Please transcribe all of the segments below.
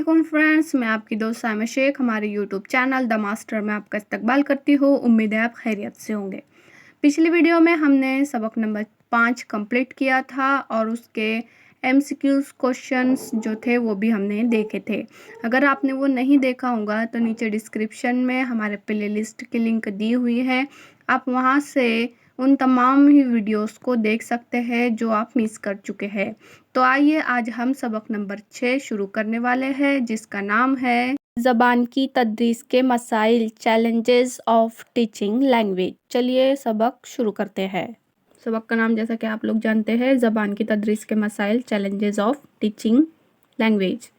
वालेकुम फ्रेंड्स, मैं आपकी दोस्त साइमा शेख हमारे यूट्यूब चैनल द मास्टर में आपका इस्तकबाल करती हूँ। उम्मीद है आप खैरियत से होंगे। पिछली वीडियो में हमने सबक नंबर 5 कंप्लीट किया था और उसके एमसीक्यूज क्वेश्चंस जो थे वो भी हमने देखे थे। अगर आपने वो नहीं देखा होगा तो नीचे डिस्क्रिप्शन में हमारे प्ले लिस्ट की लिंक दी हुई है, आप वहाँ से उन तमाम ही वीडियोस को देख सकते हैं जो आप मिस कर चुके हैं। तो आइए आज हम सबक नंबर 6 शुरू करने वाले हैं, जिसका नाम है ज़बान की तदरीस के मसाइल, चैलेंजेस ऑफ टीचिंग लैंग्वेज। चलिए सबक शुरू करते हैं। सबक का नाम जैसा कि आप लोग जानते हैं, ज़बान की तदरीस के मसाइल, चैलेंजेस ऑफ टीचिंग लैंग्वेज।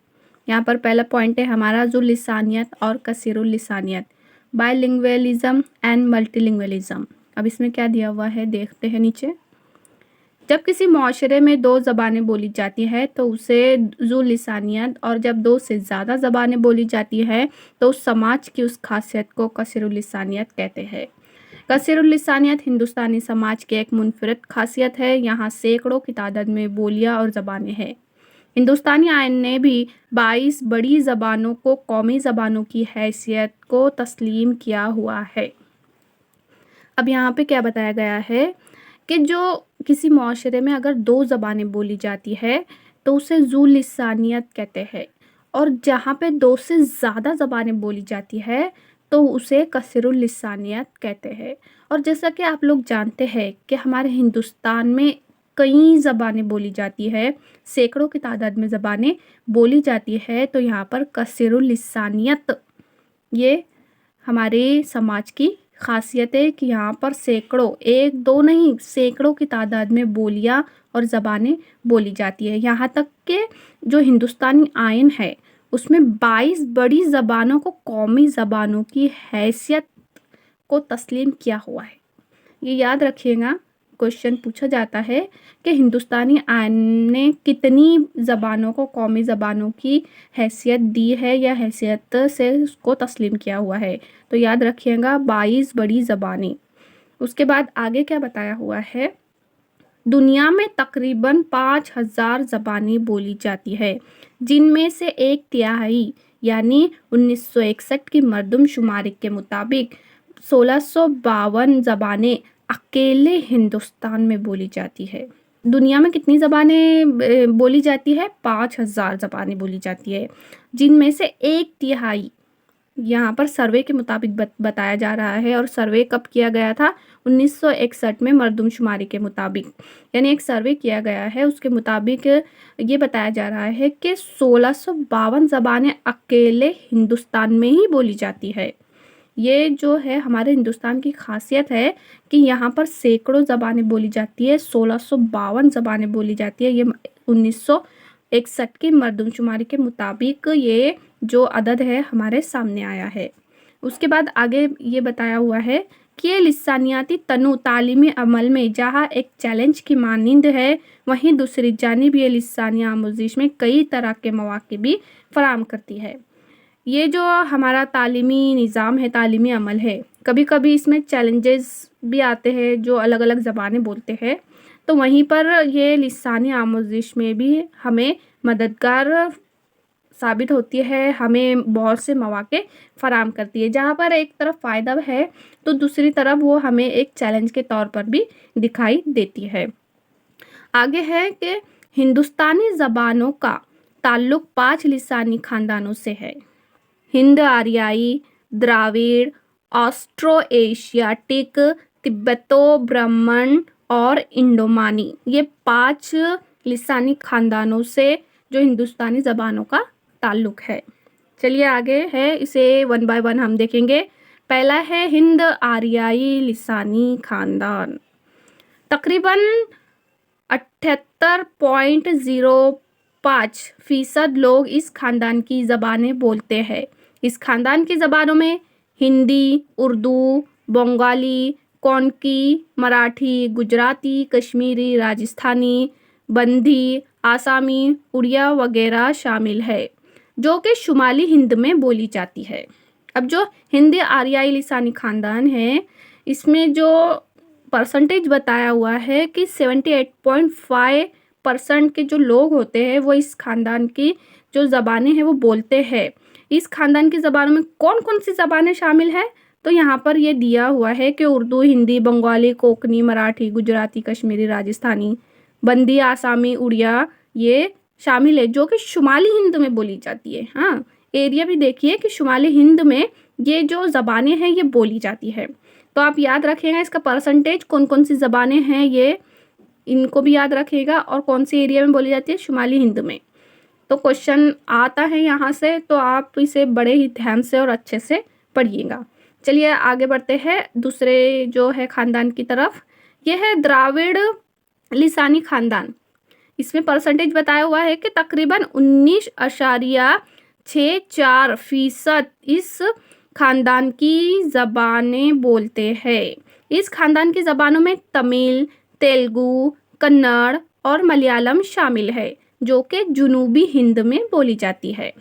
यहाँ पर पहला पॉइंट है हमारा ज़ुल लिसानियत और कसीरुल लिसानियत, बायलिंगुअलिज्म एंड मल्टीलिंगुअलिज्म। अब इसमें क्या दिया हुआ है देखते हैं नीचे। जब किसी मुआशरे में 2 ज़बानें बोली जाती है तो उसे ज़ुल लिसानियत, और जब 2 से ज़्यादा ज़बानें बोली जाती है तो उस समाज की उस खासियत को कसीरुल लिसानियत कहते हैं। कसीरुल लिसानियत हिंदुस्तानी समाज की एक मुनफरद खासियत है। यहाँ सैकड़ों की तादाद में बोलियाँ और ज़बानें हैं। हिंदुस्तानी आइन ने भी 22 बड़ी ज़बानों को कौमी ज़बानों की हैसियत को तस्लीम किया हुआ है। अब यहाँ पे क्या बताया गया है कि जो किसी मुआशरे में अगर 2 ज़बानें बोली जाती है तो उसे ज़ुल लिसानियत कहते हैं, और जहाँ पे 2 से ज़्यादा ज़बानें बोली जाती है तो उसे कसीरुल लिसानियत कहते हैं। और जैसा कि आप लोग जानते हैं कि हमारे हिंदुस्तान में कई ज़बानें बोली जाती है, सैकड़ों की तादाद में ज़बानें बोली जाती है, तो यहाँ पर कसीरुल लिसानियत ये हमारे समाज की खासियत है कि यहाँ पर सैकड़ों, 1-2 नहीं, सैकड़ों की तादाद में बोलियाँ और ज़बानें बोली जाती है। यहाँ तक कि जो हिंदुस्तानी आइन है उसमें 22 बड़ी ज़बानों को कौमी ज़बानों की हैसियत को तस्लीम किया हुआ है। ये याद रखिएगा, क्वेश्चन पूछा जाता है कि हिंदुस्तानी आइन ने कितनी ज़बानों को कौमी ज़बानों की हैसियत दी है या हैसियत से उसको तस्लीम किया हुआ है, तो याद रखिएगा 22 बड़ी ज़बानें। उसके बाद आगे क्या बताया हुआ है, दुनिया में तकरीबन 5000 ज़बानें बोली जाती है, जिनमें से 1/3 यानी 1961 की मरदमशुमारी के मुताबिक 1652 ज़बानें अकेले हिंदुस्तान में बोली जाती है। दुनिया में कितनी ज़बानें बोली जाती है? 5000 ज़बानें बोली जाती है, जिनमें से 1/3 यहाँ पर सर्वे के मुताबिक बताया जा रहा है। और सर्वे कब किया गया था? 1961 में मरदमशुमारी के मुताबिक, यानी एक सर्वे किया गया है, उसके मुताबिक ये बताया जा रहा है कि 1652 ज़बानें अकेले हिंदुस्तान में ही बोली जाती है। ये जो है हमारे हिंदुस्तान की खासियत है कि यहाँ पर सैकड़ों ज़बानें बोली जाती है, 1652 ज़बानें बोली जाती है। ये 1961 की मरदमशुमारी के मुताबिक ये जो अदद है हमारे सामने आया है। उसके बाद आगे ये बताया हुआ है कि ये लिसानियाती तनु तालीमी अमल में जहाँ एक चैलेंज की मानिंद है, वहीं दूसरी जानिब ये लिसानी आमोजिश में कई तरह के मौक़े भी फराहम करती है। ये जो हमारा तालीमी निज़ाम है, तालीमी अमल है, कभी कभी इसमें चैलेंजेस भी आते हैं जो अलग अलग ज़बानें बोलते हैं, तो वहीं पर ये लिसानी आमोजिश में भी हमें मददगार साबित होती है, हमें बहुत से मौक़े फराहम करती है। जहाँ पर एक तरफ फ़ायदा है तो दूसरी तरफ वो हमें एक चैलेंज के तौर पर भी दिखाई देती है। आगे है कि हिंदुस्तानी ज़बानों का ताल्लुक़ 5 लिसानी ख़ानदानों से है। हिंद आर्याई, द्राविड़, ऑस्ट्रो एशियाटिक, तिब्बतो ब्राह्मण और इंडोमानी, ये 5 लिसानी ख़ानदानों से जो हिंदुस्तानी ज़बानों का ताल्लुक़ है। चलिए आगे है, इसे 1 बाय 1 हम देखेंगे। पहला है हिंद आर्याई लिसानी ख़ानदान। तकरीबन 78.05% लोग इस ख़ानदान की ज़बानें बोलते हैं। इस ख़ानदान की ज़बानों में हिंदी, उर्दू, बंगाली, कोंकणी, मराठी, गुजराती, कश्मीरी, राजस्थानी, बंधी, आसामी, उड़िया वगैरह शामिल है, जो कि शुमाली हिंद में बोली जाती है। अब जो हिंदी आर्याई लिसानी ख़ानदान है, इसमें जो परसेंटेज बताया हुआ है कि 78.5% के जो लोग होते हैं वो इस ख़ानदान की जो ज़बानें हैं वो बोलते हैं। इस खानदान की ज़बानों में कौन कौन सी ज़बानें शामिल हैं? तो यहाँ पर ये दिया हुआ है कि उर्दू, हिंदी, बंगाली, कोंकणी, मराठी, गुजराती, कश्मीरी, राजस्थानी, बंदी, आसामी, उड़िया ये शामिल है, जो कि शुमाली हिंद में बोली जाती है। हाँ, एरिया भी देखिए कि शुमाली हिंद में ये जो ज़बानें हैं ये बोली जाती है। तो आप याद रखिएगा इसका परसेंटेज, कौन कौन सी ज़बानें हैं ये, इनको भी याद रखिएगा, और कौन सी एरिया में बोली जाती है, शुमाली हिंद में। तो क्वेश्चन आता है यहाँ से, तो आप इसे बड़े ही ध्यान से और अच्छे से पढ़िएगा। चलिए आगे बढ़ते हैं दूसरे जो है खानदान की तरफ। ये है द्राविड़ लिसानी खानदान। इसमें परसेंटेज बताया हुआ है कि तकरीबन 19.64% इस खानदान की ज़बानें बोलते हैं। इस खानदान की ज़बानों में तमिल, तेलुगु, कन्नड़ और मलयालम शामिल है, जो कि जुनूबी हिंद में बोली जाती है।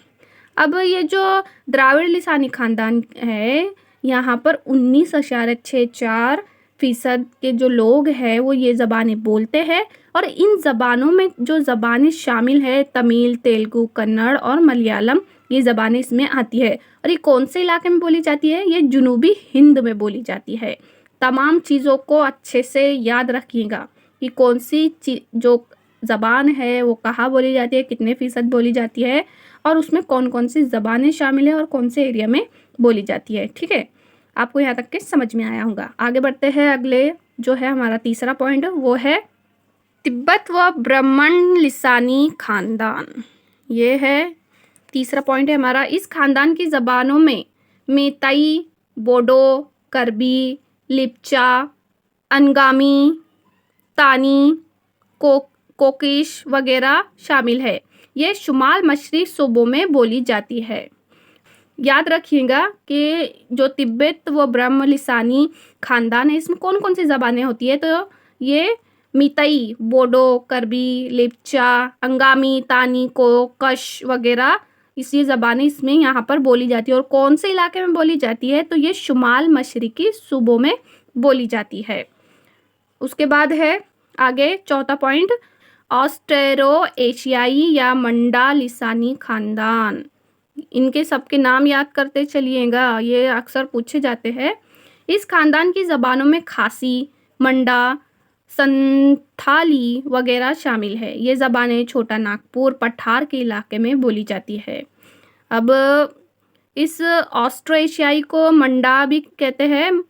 अब ये जो द्राविड़ लिसानी खानदान है, यहाँ पर 19.64% के जो लोग हैं वो ये ज़बानें बोलते हैं, और इन ज़बानों में जो ज़बानें शामिल है तमिल, तेलुगु, कन्नड़ और मलयालम, ये ज़बानें इसमें आती है। और ये कौन से इलाके में बोली जाती है? ये जुनूबी हिंद में बोली जाती है। तमाम चीज़ों को अच्छे से याद रखिएगा कि कौन सी जो ज़बान है वो कहाँ बोली जाती है, कितने फ़ीसद बोली जाती है, और उसमें कौन कौन सी ज़बानें शामिल है और कौन से एरिया में बोली जाती है। ठीक है, आपको यहाँ तक के समझ में आया होगा। आगे बढ़ते हैं, अगले जो है हमारा तीसरा पॉइंट वो है तिब्बत व ब्राह्मण लिसानी खानदान। ये है तीसरा पॉइंट है हमारा। इस खानदान की ज़बानों में मेताई, बोडो, करबी, लिप्चा, अंगामी, तानी, कोकिश वगैरह शामिल है। ये शुमाल मशरक़ी सूबों में बोली जाती है। याद रखिएगा कि जो तिब्बत व ब्रह्म लिसानी खानदान है इसमें कौन कौन सी ज़बानें होती है? तो ये मितई, बोडो, करबी, लेप्चा, अंगामी, तानी, कोकश वगैरह इसी ज़बानें इसमें यहाँ पर बोली जाती है। और कौन से इलाके में बोली जाती है? तो ये शुमाल मशरक़ी सूबों में बोली जाती है। उसके बाद है आगे चौथा पॉइंट, ऑस्ट्रो एशियाई या मंडा लिसानी खानदान। इनके सबके नाम याद करते चलिएगा, ये अक्सर पूछे जाते हैं। इस खानदान की ज़बानों में खासी, मंडा, संथाली वगैरह शामिल है। ये ज़बानें छोटा नागपुर, पठार के इलाके में बोली जाती है। अब इस ऑस्ट्रो एशियाई को मंडा भी कहते हैं,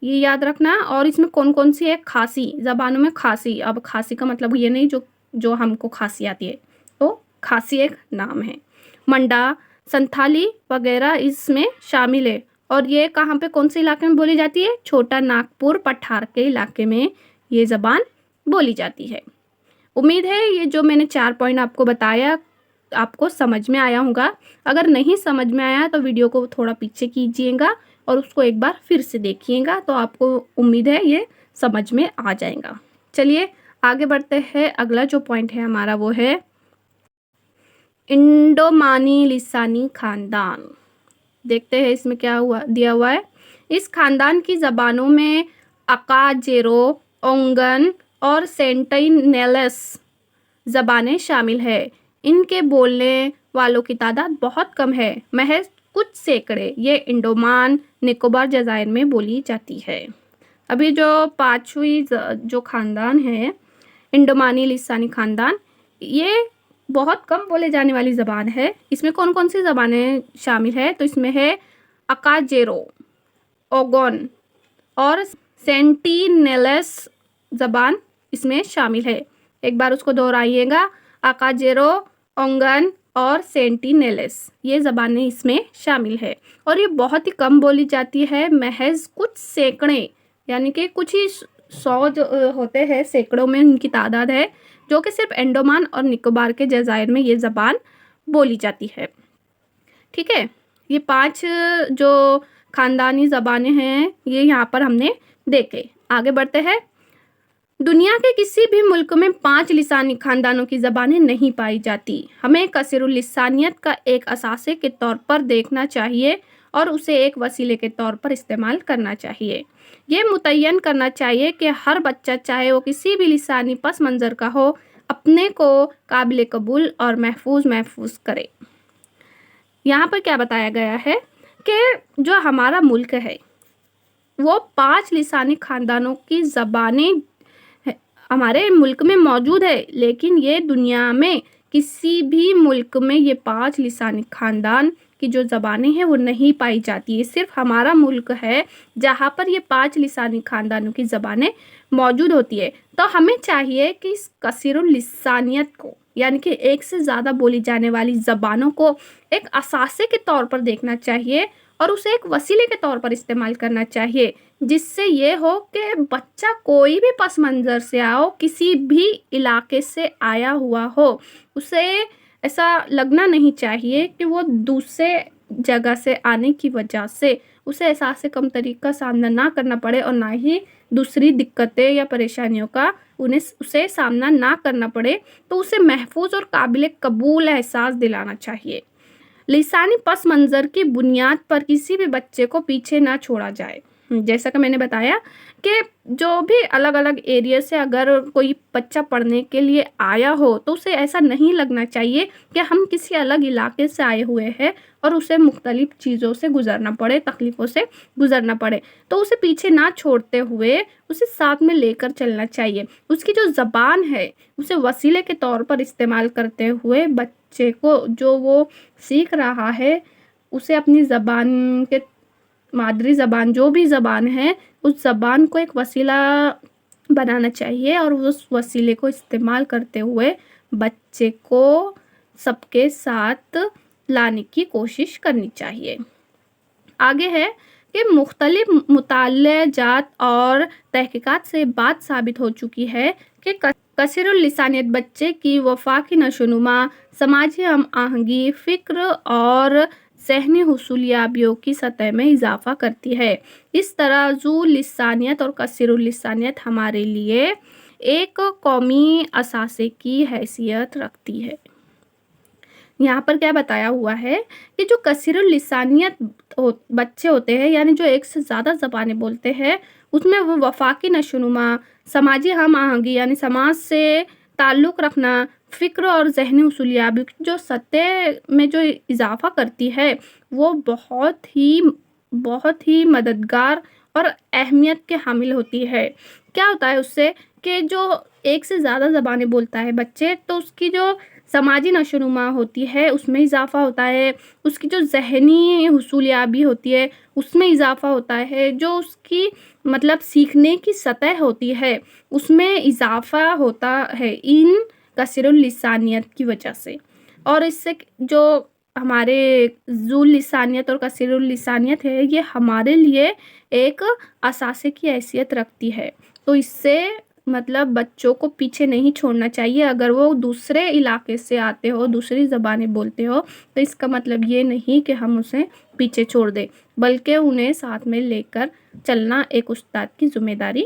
ये याद रखना। और इसमें कौन कौन सी है? खासी, ज़बानों में खासी। अब खासी का मतलब ये नहीं जो हमको खांसी आती है, तो खासी एक नाम है। मंडा, संथाली वगैरह इसमें शामिल है। और ये कहाँ पे, कौन से इलाके में बोली जाती है? छोटा नागपुर, पठार के इलाके में ये ज़बान बोली जाती है। उम्मीद है ये जो मैंने 4 पॉइंट आपको बताया आपको समझ में आया होगा। अगर नहीं समझ में आया तो वीडियो को थोड़ा पीछे कीजिएगा और उसको एक बार फिर से देखिएगा, तो आपको उम्मीद है ये समझ में आ जाएगा। चलिए आगे बढ़ते हैं। अगला जो पॉइंट है हमारा वो है इंडोमानी लिसानी खानदान। देखते हैं इसमें क्या दिया हुआ है। इस खानदान की ज़बानों में अकाजेरो, ओंगन और सेंटिनेलस ज़बानें शामिल है। इनके बोलने वालों की तादाद बहुत कम है, महज कुछ सैकड़े। ये इंडोमान निकोबार जज़ायर में बोली जाती है। अभी जो पांचवी जो खानदान है इंडोमानी लिसानी खानदान, ये बहुत कम बोले जाने वाली ज़बान है। इसमें कौन कौन सी ज़बानें शामिल है? तो इसमें है अकाजेरो, ओगोन और सेंटिनेलस ज़बान इसमें शामिल है। एक बार उसको दोहराइएगा, अकाजेरो, ओंगन और सेंटिनेलस, ये ज़बानें इसमें शामिल है। और ये बहुत ही कम बोली जाती है, महज कुछ सैकड़े, यानी कि कुछ ही 100 जो होते हैं, सैकड़ों में इनकी तादाद है, जो कि सिर्फ अंडमान और निकोबार के जज़ायर में ये ज़बान बोली जाती है। ठीक है, ये 5 जो ख़ानदानी ज़बानें हैं ये यहाँ पर हमने देखे। आगे बढ़ते हैं। दुनिया के किसी भी मुल्क में 5 लिसानी ख़ानदानों की ज़बानें नहीं पाई जाती। हमें कसीरुल लिसानियत का एक असासे के तौर पर देखना चाहिए और उसे एक वसीले के तौर पर इस्तेमाल करना चाहिए। ये मुतय्यन करना चाहिए कि हर बच्चा, चाहे वो किसी भी लिसानी पस मंज़र का हो, اپنے کو قابل قبول اور محفوظ کرے۔ یہاں پر کیا بتایا گیا ہے کہ جو ہمارا ملک ہے وہ 5 لسانی خاندانوں کی زبانیں ہمارے ملک میں موجود ہے، لیکن یہ دنیا میں کسی بھی ملک میں یہ 5 لسانی خاندان کی جو زبانیں ہیں وہ نہیں پائی جاتی ہے۔ صرف ہمارا ملک ہے جہاں پر یہ 5 لسانی خاندانوں کی زبانیں موجود ہوتی ہے۔ تو ہمیں چاہیے کہ اس کثیر اللسانیت کو، یعنی کہ ایک سے زیادہ بولی جانے والی زبانوں کو ایک اثاثے کے طور پر دیکھنا چاہیے اور اسے ایک وسیلے کے طور پر استعمال کرنا چاہیے، جس سے یہ ہو کہ بچہ کوئی بھی پس منظر سے آؤ، کسی بھی علاقے سے آیا ہوا ہو، اسے ایسا لگنا نہیں چاہیے کہ وہ دوسرے جگہ سے آنے کی وجہ سے اسے احساس کم تری کا سامنا نہ کرنا پڑے، اور نہ ہی دوسری دقتیں یا پریشانیوں کا اسے سامنا نہ کرنا پڑے۔ تو اسے محفوظ اور قابل قبول احساس دلانا چاہیے۔ لسانی پس منظر کی بنیاد پر کسی بھی بچے کو پیچھے نہ چھوڑا جائے۔ جیسا کہ میں نے بتایا کہ جو بھی الگ الگ ایریا سے اگر کوئی بچہ پڑھنے کے لیے آیا ہو تو اسے ایسا نہیں لگنا چاہیے کہ ہم کسی الگ علاقے سے آئے ہوئے ہیں اور اسے مختلف چیزوں سے گزرنا پڑے، تکلیفوں سے گزرنا پڑے۔ تو اسے پیچھے نہ چھوڑتے ہوئے اسے ساتھ میں لے کر چلنا چاہیے۔ اس کی جو زبان ہے اسے وسیلے کے طور پر استعمال کرتے ہوئے بچے کو جو وہ سیکھ رہا ہے اسے اپنی زبان کے مادری زبان جو بھی زبان ہے اس زبان کو ایک وسیلہ بنانا چاہیے، اور اس وسیلے کو استعمال کرتے ہوئے بچے کو سب کے ساتھ لانے کی کوشش کرنی چاہیے۔ آگے ہے کہ مختلف مطالعہ جات اور تحقیقات سے بات ثابت ہو چکی ہے کہ کثیر اللسانیت بچے کی وفاقی نشوونما، سماجی ہم آہنگی، فکر اور ذہنی حصولیابیوں کی سطح میں اضافہ کرتی ہے۔ اس طرح ذو لسانیت اور کثیر اللسانیت ہمارے لیے ایک قومی اثاثے کی حیثیت رکھتی ہے۔ یہاں پر کیا بتایا ہوا ہے کہ جو کثیر اللسانیت بچے ہوتے ہیں، یعنی جو ایک سے زیادہ زبانیں بولتے ہیں، اس میں وہ وفاقی نشوونما، سماجی ہم آہنگی یعنی سماج سے تعلق رکھنا، فکر اور ذہنی حصولیابی کی جو سطح میں جو اضافہ کرتی ہے وہ بہت ہی مددگار اور اہمیت کے حامل ہوتی ہے۔ کیا ہوتا ہے اس سے کہ جو ایک سے زیادہ زبانیں بولتا ہے بچے، تو اس کی جو سماجی نشوونما ہوتی ہے اس میں اضافہ ہوتا ہے، اس کی جو ذہنی حصولیابی ہوتی ہے اس میں اضافہ ہوتا ہے، جو اس کی مطلب سیکھنے کی سطح ہوتی ہے اس میں اضافہ ہوتا ہے ان کثیر اللسانیت کی وجہ سے۔ اور اس سے جو ہمارے ذو لسانیت اور کثیر اللسانیت ہے یہ ہمارے لیے ایک اثاثے کی حیثیت رکھتی ہے۔ تو اس سے مطلب بچوں کو پیچھے نہیں چھوڑنا چاہیے۔ اگر وہ دوسرے علاقے سے آتے ہو، دوسری زبانیں بولتے ہو، تو اس کا مطلب یہ نہیں کہ ہم اسے پیچھے چھوڑ دیں، بلکہ انہیں ساتھ میں لے کر چلنا ایک استاد کی ذمہ داری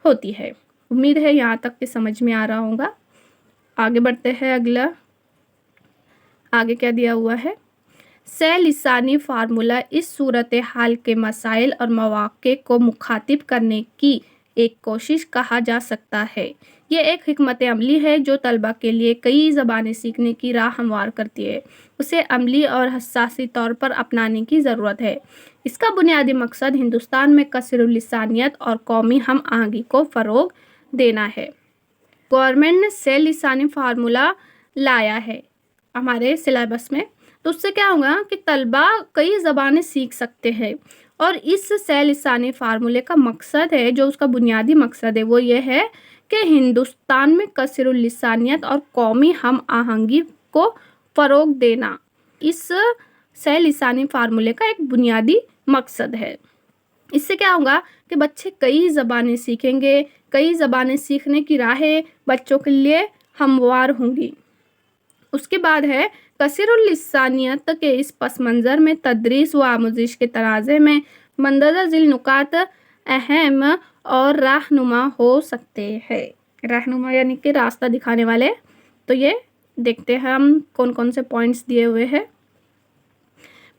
ہوتی ہے۔ امید ہے یہاں تک کہ سمجھ میں آ رہا ہوگا۔ آگے بڑھتے ہیں اگلا۔ آگے کیا دیا ہوا ہے؟ سہ لسانی فارمولہ اس صورتحال کے مسائل اور مواقع کو مخاطب کرنے کی ایک کوشش کہا جا سکتا ہے۔ یہ ایک حکمت عملی ہے جو طلبہ کے لیے کئی زبانیں سیکھنے کی راہ ہموار کرتی ہے۔ اسے عملی اور حساسی طور پر اپنانے کی ضرورت ہے۔ اس کا بنیادی مقصد ہندوستان میں کثیر اللسانیت اور قومی ہم آہنگی کو فروغ دینا ہے۔ گورنمنٹ نے سہ لسانی فارمولہ لایا ہے ہمارے سلیبس میں، تو اس سے کیا ہوگا کہ طلبہ کئی زبانیں سیکھ سکتے ہیں۔ اور اس سہ لسانی فارمولے کا مقصد ہے، جو اس کا بنیادی مقصد ہے وہ یہ ہے کہ ہندوستان میں کثیر اللسانیت اور قومی ہم آہنگی کو فروغ دینا اس سہ لسانی فارمولے کا ایک بنیادی مقصد ہے۔ اس سے کیا ہوگا کہ بچے کئی زبانیں سیکھیں گے، کئی زبانیں سیکھنے کی راہیں بچوں کے لیے ہموار ہوں گی۔ اس کے بعد ہے کثیر اللسانیت کے اس پس منظر میں تدریس و آموزش کے تناظر میں مندرجہ ذیل نکات اہم اور رہنما ہو سکتے ہیں۔ رہنما یعنی کہ راستہ دکھانے والے۔ تو یہ دیکھتے ہیں ہم کون کون سے پوائنٹس دیے ہوئے ہیں۔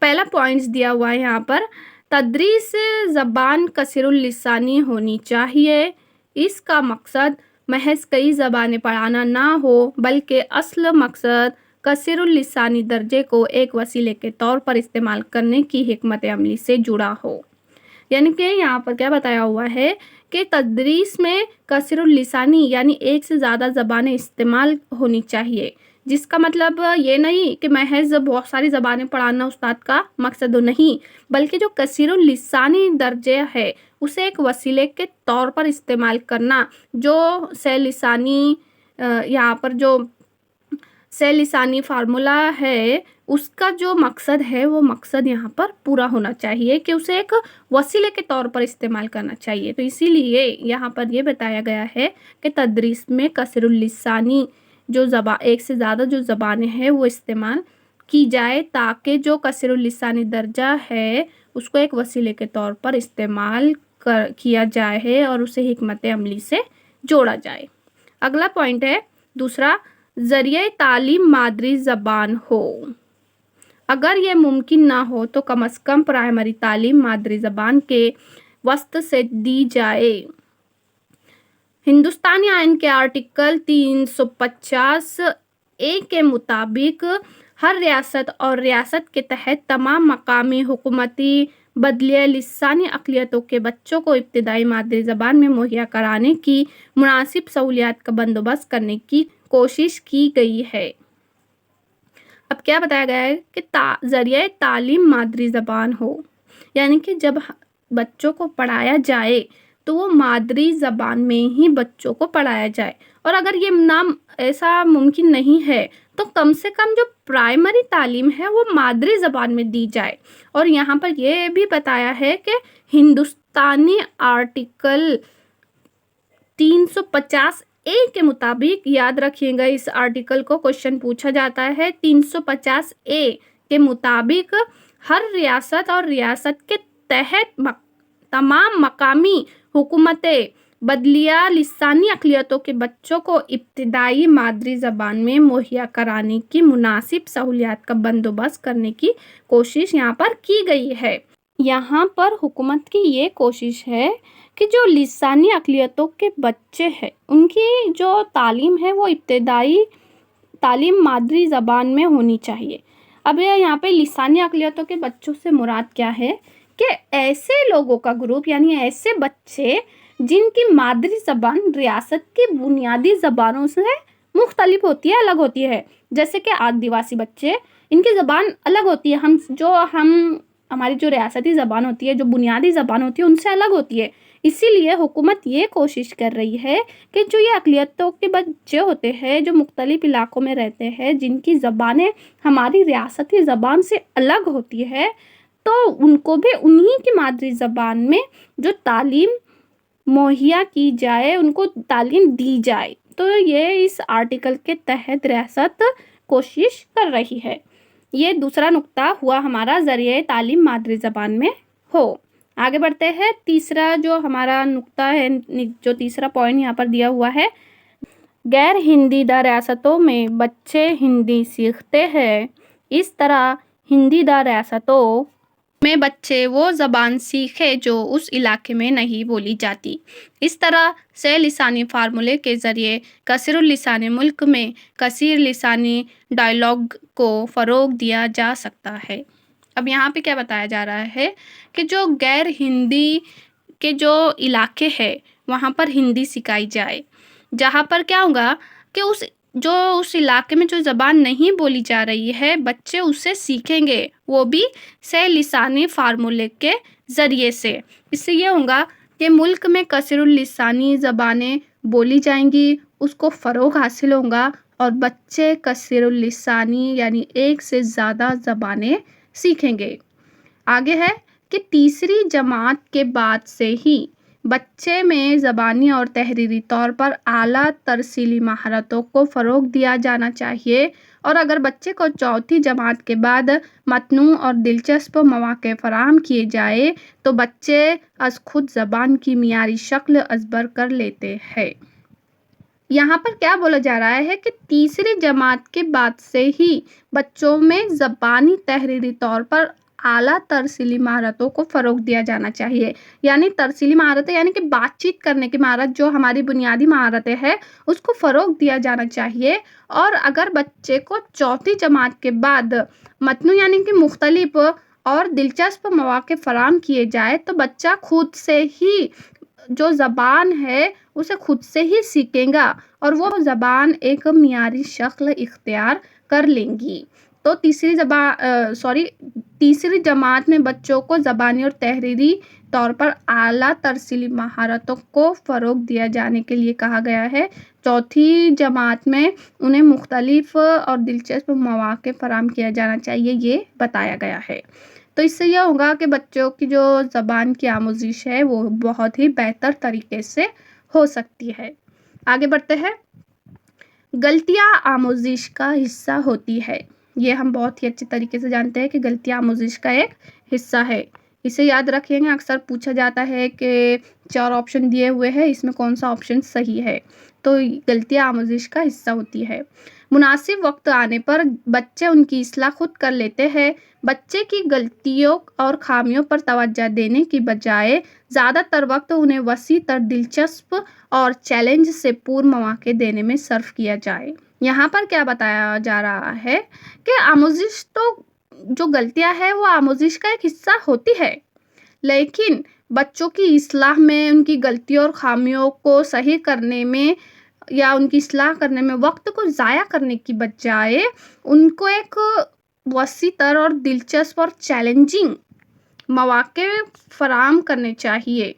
پہلا پوائنٹس دیا ہوا ہے یہاں پر، تدریس زبان کثیر اللسانی ہونی چاہیے۔ اس کا مقصد محض کئی زبانیں پڑھانا نہ ہو بلکہ اصل مقصد کثیر اللسانی درجے کو ایک وسیلے کے طور پر استعمال کرنے کی حکمت عملی سے جڑا ہو۔ یعنی کہ یہاں پر کیا بتایا ہوا ہے کہ تدریس میں کثیر اللسانی یعنی ایک سے زیادہ زبانیں استعمال ہونی چاہیے، جس کا مطلب یہ نہیں کہ محض بہت ساری زبانیں پڑھانا استاد کا مقصد نہیں، بلکہ جو کثیر اللسانی درجے ہے اسے ایک وسیلے کے طور پر استعمال کرنا، جو سے لسانی یہاں پر جو سے لسانی فارمولا ہے اس کا جو مقصد ہے وہ مقصد یہاں پر پورا ہونا چاہیے کہ اسے ایک وسیلے کے طور پر استعمال کرنا چاہیے۔ تو اسی لیے یہاں پر یہ بتایا گیا ہے کہ تدریس میں کثیر اللسانی جو ایک سے زیادہ جو زبانیں ہیں وہ استعمال کی جائے، تاکہ جو کثیر اللسانی درجہ ہے اس کو ایک وسیلے کے طور پر استعمال کیا جائے اور اسے حکمت عملی سے جوڑا جائے۔ اگلا پوائنٹ ہے دوسرا، ذریعہ تعلیم مادری زبان ہو۔ اگر یہ ممکن نہ ہو تو کم از کم پرائمری تعلیم مادری زبان کے وسط سے دی جائے۔ ہندوستانی آئین کے آرٹیکل 350(a) کے مطابق ہر ریاست اور ریاست کے تحت تمام مقامی حکومتی بدلیہ لسانی اقلیتوں کے بچوں کو ابتدائی مادری زبان میں مہیا کرانے کی مناسب سہولیات کا بندوبست کرنے کی کوشش کی گئی ہے۔ اب کیا بتایا گیا ہے کہ ذریعہ تعلیم مادری زبان ہو، یعنی کہ جب بچوں کو پڑھایا جائے تو وہ مادری زبان میں ہی بچوں کو پڑھایا جائے، اور اگر یہ ایسا ممکن نہیں ہے تو کم سے کم جو پرائمری تعلیم ہے وہ مادری زبان میں دی جائے۔ اور یہاں پر یہ بھی بتایا ہے کہ ہندوستانی آرٹیکل 350(a) کے مطابق، یاد رکھیے گا اس آرٹیکل کو کوشچن پوچھا جاتا ہے، 350(a) کے مطابق ہر ریاست اور ریاست کے تحت تمام مقامی حکومتیں بدلیہ لسانی اقلیتوں کے بچوں کو ابتدائی مادری زبان میں مہیا کرانے کی مناسب سہولیات کا بندوبست کرنے کی کوشش یہاں پر کی گئی ہے۔ یہاں پر حکومت کی یہ کوشش ہے کہ جو لسانی اقلیتوں کے بچے ہیں ان کی جو تعلیم ہے وہ ابتدائی تعلیم مادری زبان میں ہونی چاہیے۔ اب یہاں پہ لسانی اقلیتوں کے بچوں سے مراد کیا ہے کہ ایسے لوگوں کا گروپ، یعنی ایسے بچے جن کی مادری زبان ریاست کی بنیادی زبانوں سے مختلف ہوتی ہے، الگ ہوتی ہے، جیسے کہ آدیواسی بچے، ان کی زبان الگ ہوتی ہے، ہماری جو ریاستی زبان ہوتی ہے، جو بنیادی زبان ہوتی ہے ان سے الگ ہوتی ہے۔ اسی لیے حکومت یہ کوشش کر رہی ہے کہ جو یہ اقلیتوں کے بچے ہوتے ہیں جو مختلف علاقوں میں رہتے ہیں، جن کی زبانیں ہماری ریاستی زبان سے الگ ہوتی ہے، تو ان کو بھی انہی کی مادری زبان میں جو تعلیم مہیا کی جائے، ان کو تعلیم دی جائے۔ تو یہ اس آرٹیکل کے تحت ریاست کوشش کر رہی ہے۔ یہ دوسرا نقطہ ہوا ہمارا، ذریعہ تعلیم مادری زبان میں ہو۔ آگے بڑھتے ہیں، تیسرا جو ہمارا نقطہ ہے، جو تیسرا پوائنٹ یہاں پر دیا ہوا ہے، غیر ہندی دار ریاستوں میں بچے ہندی سیکھتے ہیں، اس طرح ہندی دار ریاستوں میں بچے وہ زبان سیکھے جو اس علاقے میں نہیں بولی جاتی۔ اس طرح سے لسانی فارمولے کے ذریعے کثیر اللسانی ملک میں کثیر لسانی ڈائیلاگ کو فروغ دیا جا سکتا ہے۔ اب یہاں پہ کیا بتایا جا رہا ہے کہ جو غیر ہندی کے جو علاقے ہیں وہاں پر ہندی سکھائی جائے، جہاں پر کیا ہوگا کہ اس علاقے میں جو زبان نہیں بولی جا رہی ہے بچے اسے سیکھیں گے، وہ بھی سے لسانی فارمولے کے ذریعے سے۔ اس سے یہ ہوگا کہ ملک میں کثیر اللسانی زبانیں بولی جائیں گی، اس کو فروغ حاصل ہوگا اور بچے کثیر اللسانی یعنی ایک سے زیادہ زبانیں سیکھیں گے۔ آگے ہے کہ تیسری جماعت کے بعد سے ہی بچے میں زبانی اور تحریری طور پر اعلیٰ ترسیلی مہارتوں کو فروغ دیا جانا چاہیے، اور اگر بچے کو چوتھی جماعت کے بعد متنوع اور دلچسپ مواقع فراہم کیے جائے تو بچے از خود زبان کی معیاری شکل ازبر کر لیتے ہیں۔ یہاں پر کیا بولا جا رہا ہے کہ تیسری جماعت کے بعد سے ہی بچوں میں زبانی تحریری طور پر اعلیٰ ترسیلی مہارتوں کو فروغ دیا جانا چاہیے۔ یعنی ترسیلی مہارتیں یعنی کہ بات چیت کرنے کی مہارت، جو ہماری بنیادی مہارتیں ہیں اس کو فروغ دیا جانا چاہیے۔ اور اگر بچے کو چوتھی جماعت کے بعد متنوع یعنی کہ مختلف اور دلچسپ مواقع فراہم کیے جائے تو بچہ خود سے ہی جو زبان ہے اسے خود سے ہی سیکھیں گا اور وہ زبان ایک معیاری شکل اختیار کر لیں گی۔ تو تیسری جماعت میں بچوں کو زبانی اور تحریری طور پر اعلیٰ ترسیلی مہارتوں کو فروغ دیا جانے کے لیے کہا گیا ہے۔ چوتھی جماعت میں انہیں مختلف اور دلچسپ مواقع فراہم کیا جانا چاہیے، یہ بتایا گیا ہے۔ تو اس سے یہ ہوگا کہ بچوں کی جو زبان کی آموزش ہے وہ بہت ہی بہتر طریقے سے ہو سکتی ہے۔ آگے بڑھتے ہیں۔ غلطیاں آموزش کا حصہ ہوتی ہے۔ یہ ہم بہت ہی اچھے طریقے سے جانتے ہیں کہ غلطیاں آموزش کا ایک حصہ ہے۔ اسے یاد رکھیں گے، اکثر پوچھا جاتا ہے کہ 4 آپشن دیے ہوئے ہیں، اس میں کون سا آپشن صحیح ہے؟ تو غلطیاں آموزش کا حصہ ہوتی ہے۔ مناسب وقت آنے پر بچے ان کی اصلاح خود کر لیتے ہیں۔ بچے کی غلطیوں اور خامیوں پر توجہ دینے کی بجائے زیادہ تر وقت انہیں وسیع تر دلچسپ اور چیلنج سے پُر مواقع دینے میں صرف کیا جائے۔ یہاں پر کیا بتایا جا رہا ہے کہ آموزش تو جو غلطیاں ہیں وہ آموزش کا ایک حصہ ہوتی ہے، لیکن بچوں کی اصلاح میں، ان کی غلطیوں اور خامیوں کو صحیح کرنے میں یا ان کی اصلاح کرنے میں وقت کو ضائع کرنے کی بجائے ان کو ایک وسیع تر اور دلچسپ اور چیلنجنگ مواقع فراہم کرنے چاہیے،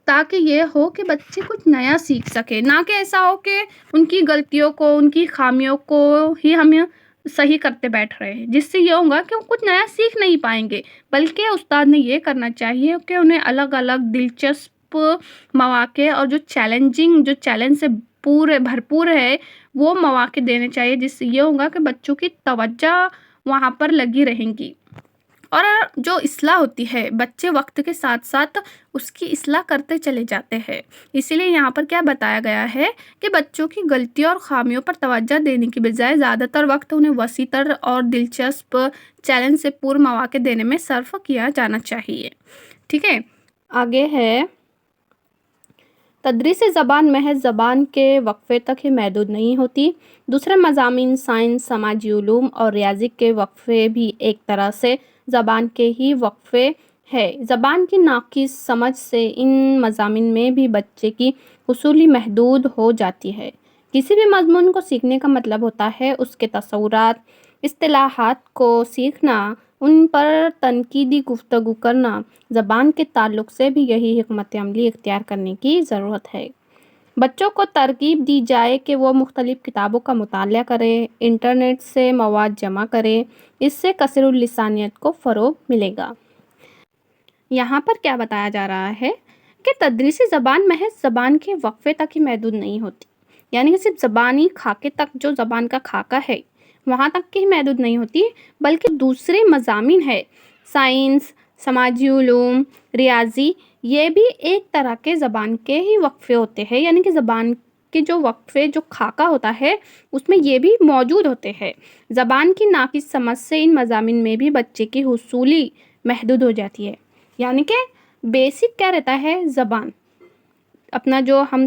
تاکہ یہ ہو کہ بچے کچھ نیا سیکھ سکے، نہ کہ ایسا ہو کہ ان کی غلطیوں کو، ان کی خامیوں کو ہی ہم صحیح کرتے بیٹھ رہے ہیں، جس سے یہ ہوگا کہ وہ کچھ نیا سیکھ نہیں پائیں گے۔ بلکہ استاد نے یہ کرنا چاہیے کہ انہیں الگ الگ دلچسپ مواقع اور جو چیلنج سے بھرپور ہے وہ مواقع دینے چاہیے، جس سے یہ ہوگا کہ بچوں کی توجہ وہاں پر لگی رہیں گی۔ اور جو اصلاح ہوتی ہے، بچے وقت کے ساتھ ساتھ اس کی اصلاح کرتے چلے جاتے ہیں۔ اسی لیے یہاں پر کیا بتایا گیا ہے کہ بچوں کی غلطیوں اور خامیوں پر توجہ دینے کی بجائے زیادہ تر وقت انہیں وسیع تر اور دلچسپ چیلنج سے پُر مواقع دینے میں صرف کیا جانا چاہیے۔ ٹھیک ہے، آگے ہے تدریس زبان محض زبان کے وقفے تک ہی محدود نہیں ہوتی۔ دوسرے مضامین، سائنس، سماجی علوم اور ریاضی کے وقفے بھی ایک طرح سے زبان کے ہی وقفے ہے۔ زبان کی ناقص سمجھ سے ان مضامین میں بھی بچے کی حصولی محدود ہو جاتی ہے۔ کسی بھی مضمون کو سیکھنے کا مطلب ہوتا ہے اس کے تصورات، اصطلاحات کو سیکھنا، ان پر تنقیدی گفتگو کرنا۔ زبان کے تعلق سے بھی یہی حکمت عملی اختیار کرنے کی ضرورت ہے۔ بچوں کو ترغیب دی جائے کہ وہ مختلف کتابوں کا مطالعہ کریں، انٹرنیٹ سے مواد جمع کریں، اس سے کثیر اللسانیت کو فروغ ملے گا۔ یہاں پر کیا بتایا جا رہا ہے کہ تدریسی زبان محض زبان کے وقفے تک ہی محدود نہیں ہوتی، یعنی کہ صرف زبانی خاکے تک، جو زبان کا خاکہ ہے وہاں تک ہی محدود نہیں ہوتی، بلکہ دوسرے مضامین ہے، سائنس، سماجی علوم، ریاضی، یہ بھی ایک طرح کے زبان کے ہی وقفے ہوتے ہیں۔ یعنی کہ زبان کے جو وقفے، جو خاکہ ہوتا ہے اس میں یہ بھی موجود ہوتے ہیں۔ زبان کی ناقص سمجھ سے ان مضامین میں بھی بچے کی حصولی محدود ہو جاتی ہے۔ یعنی کہ بیسک کیا رہتا ہے، زبان، اپنا جو ہم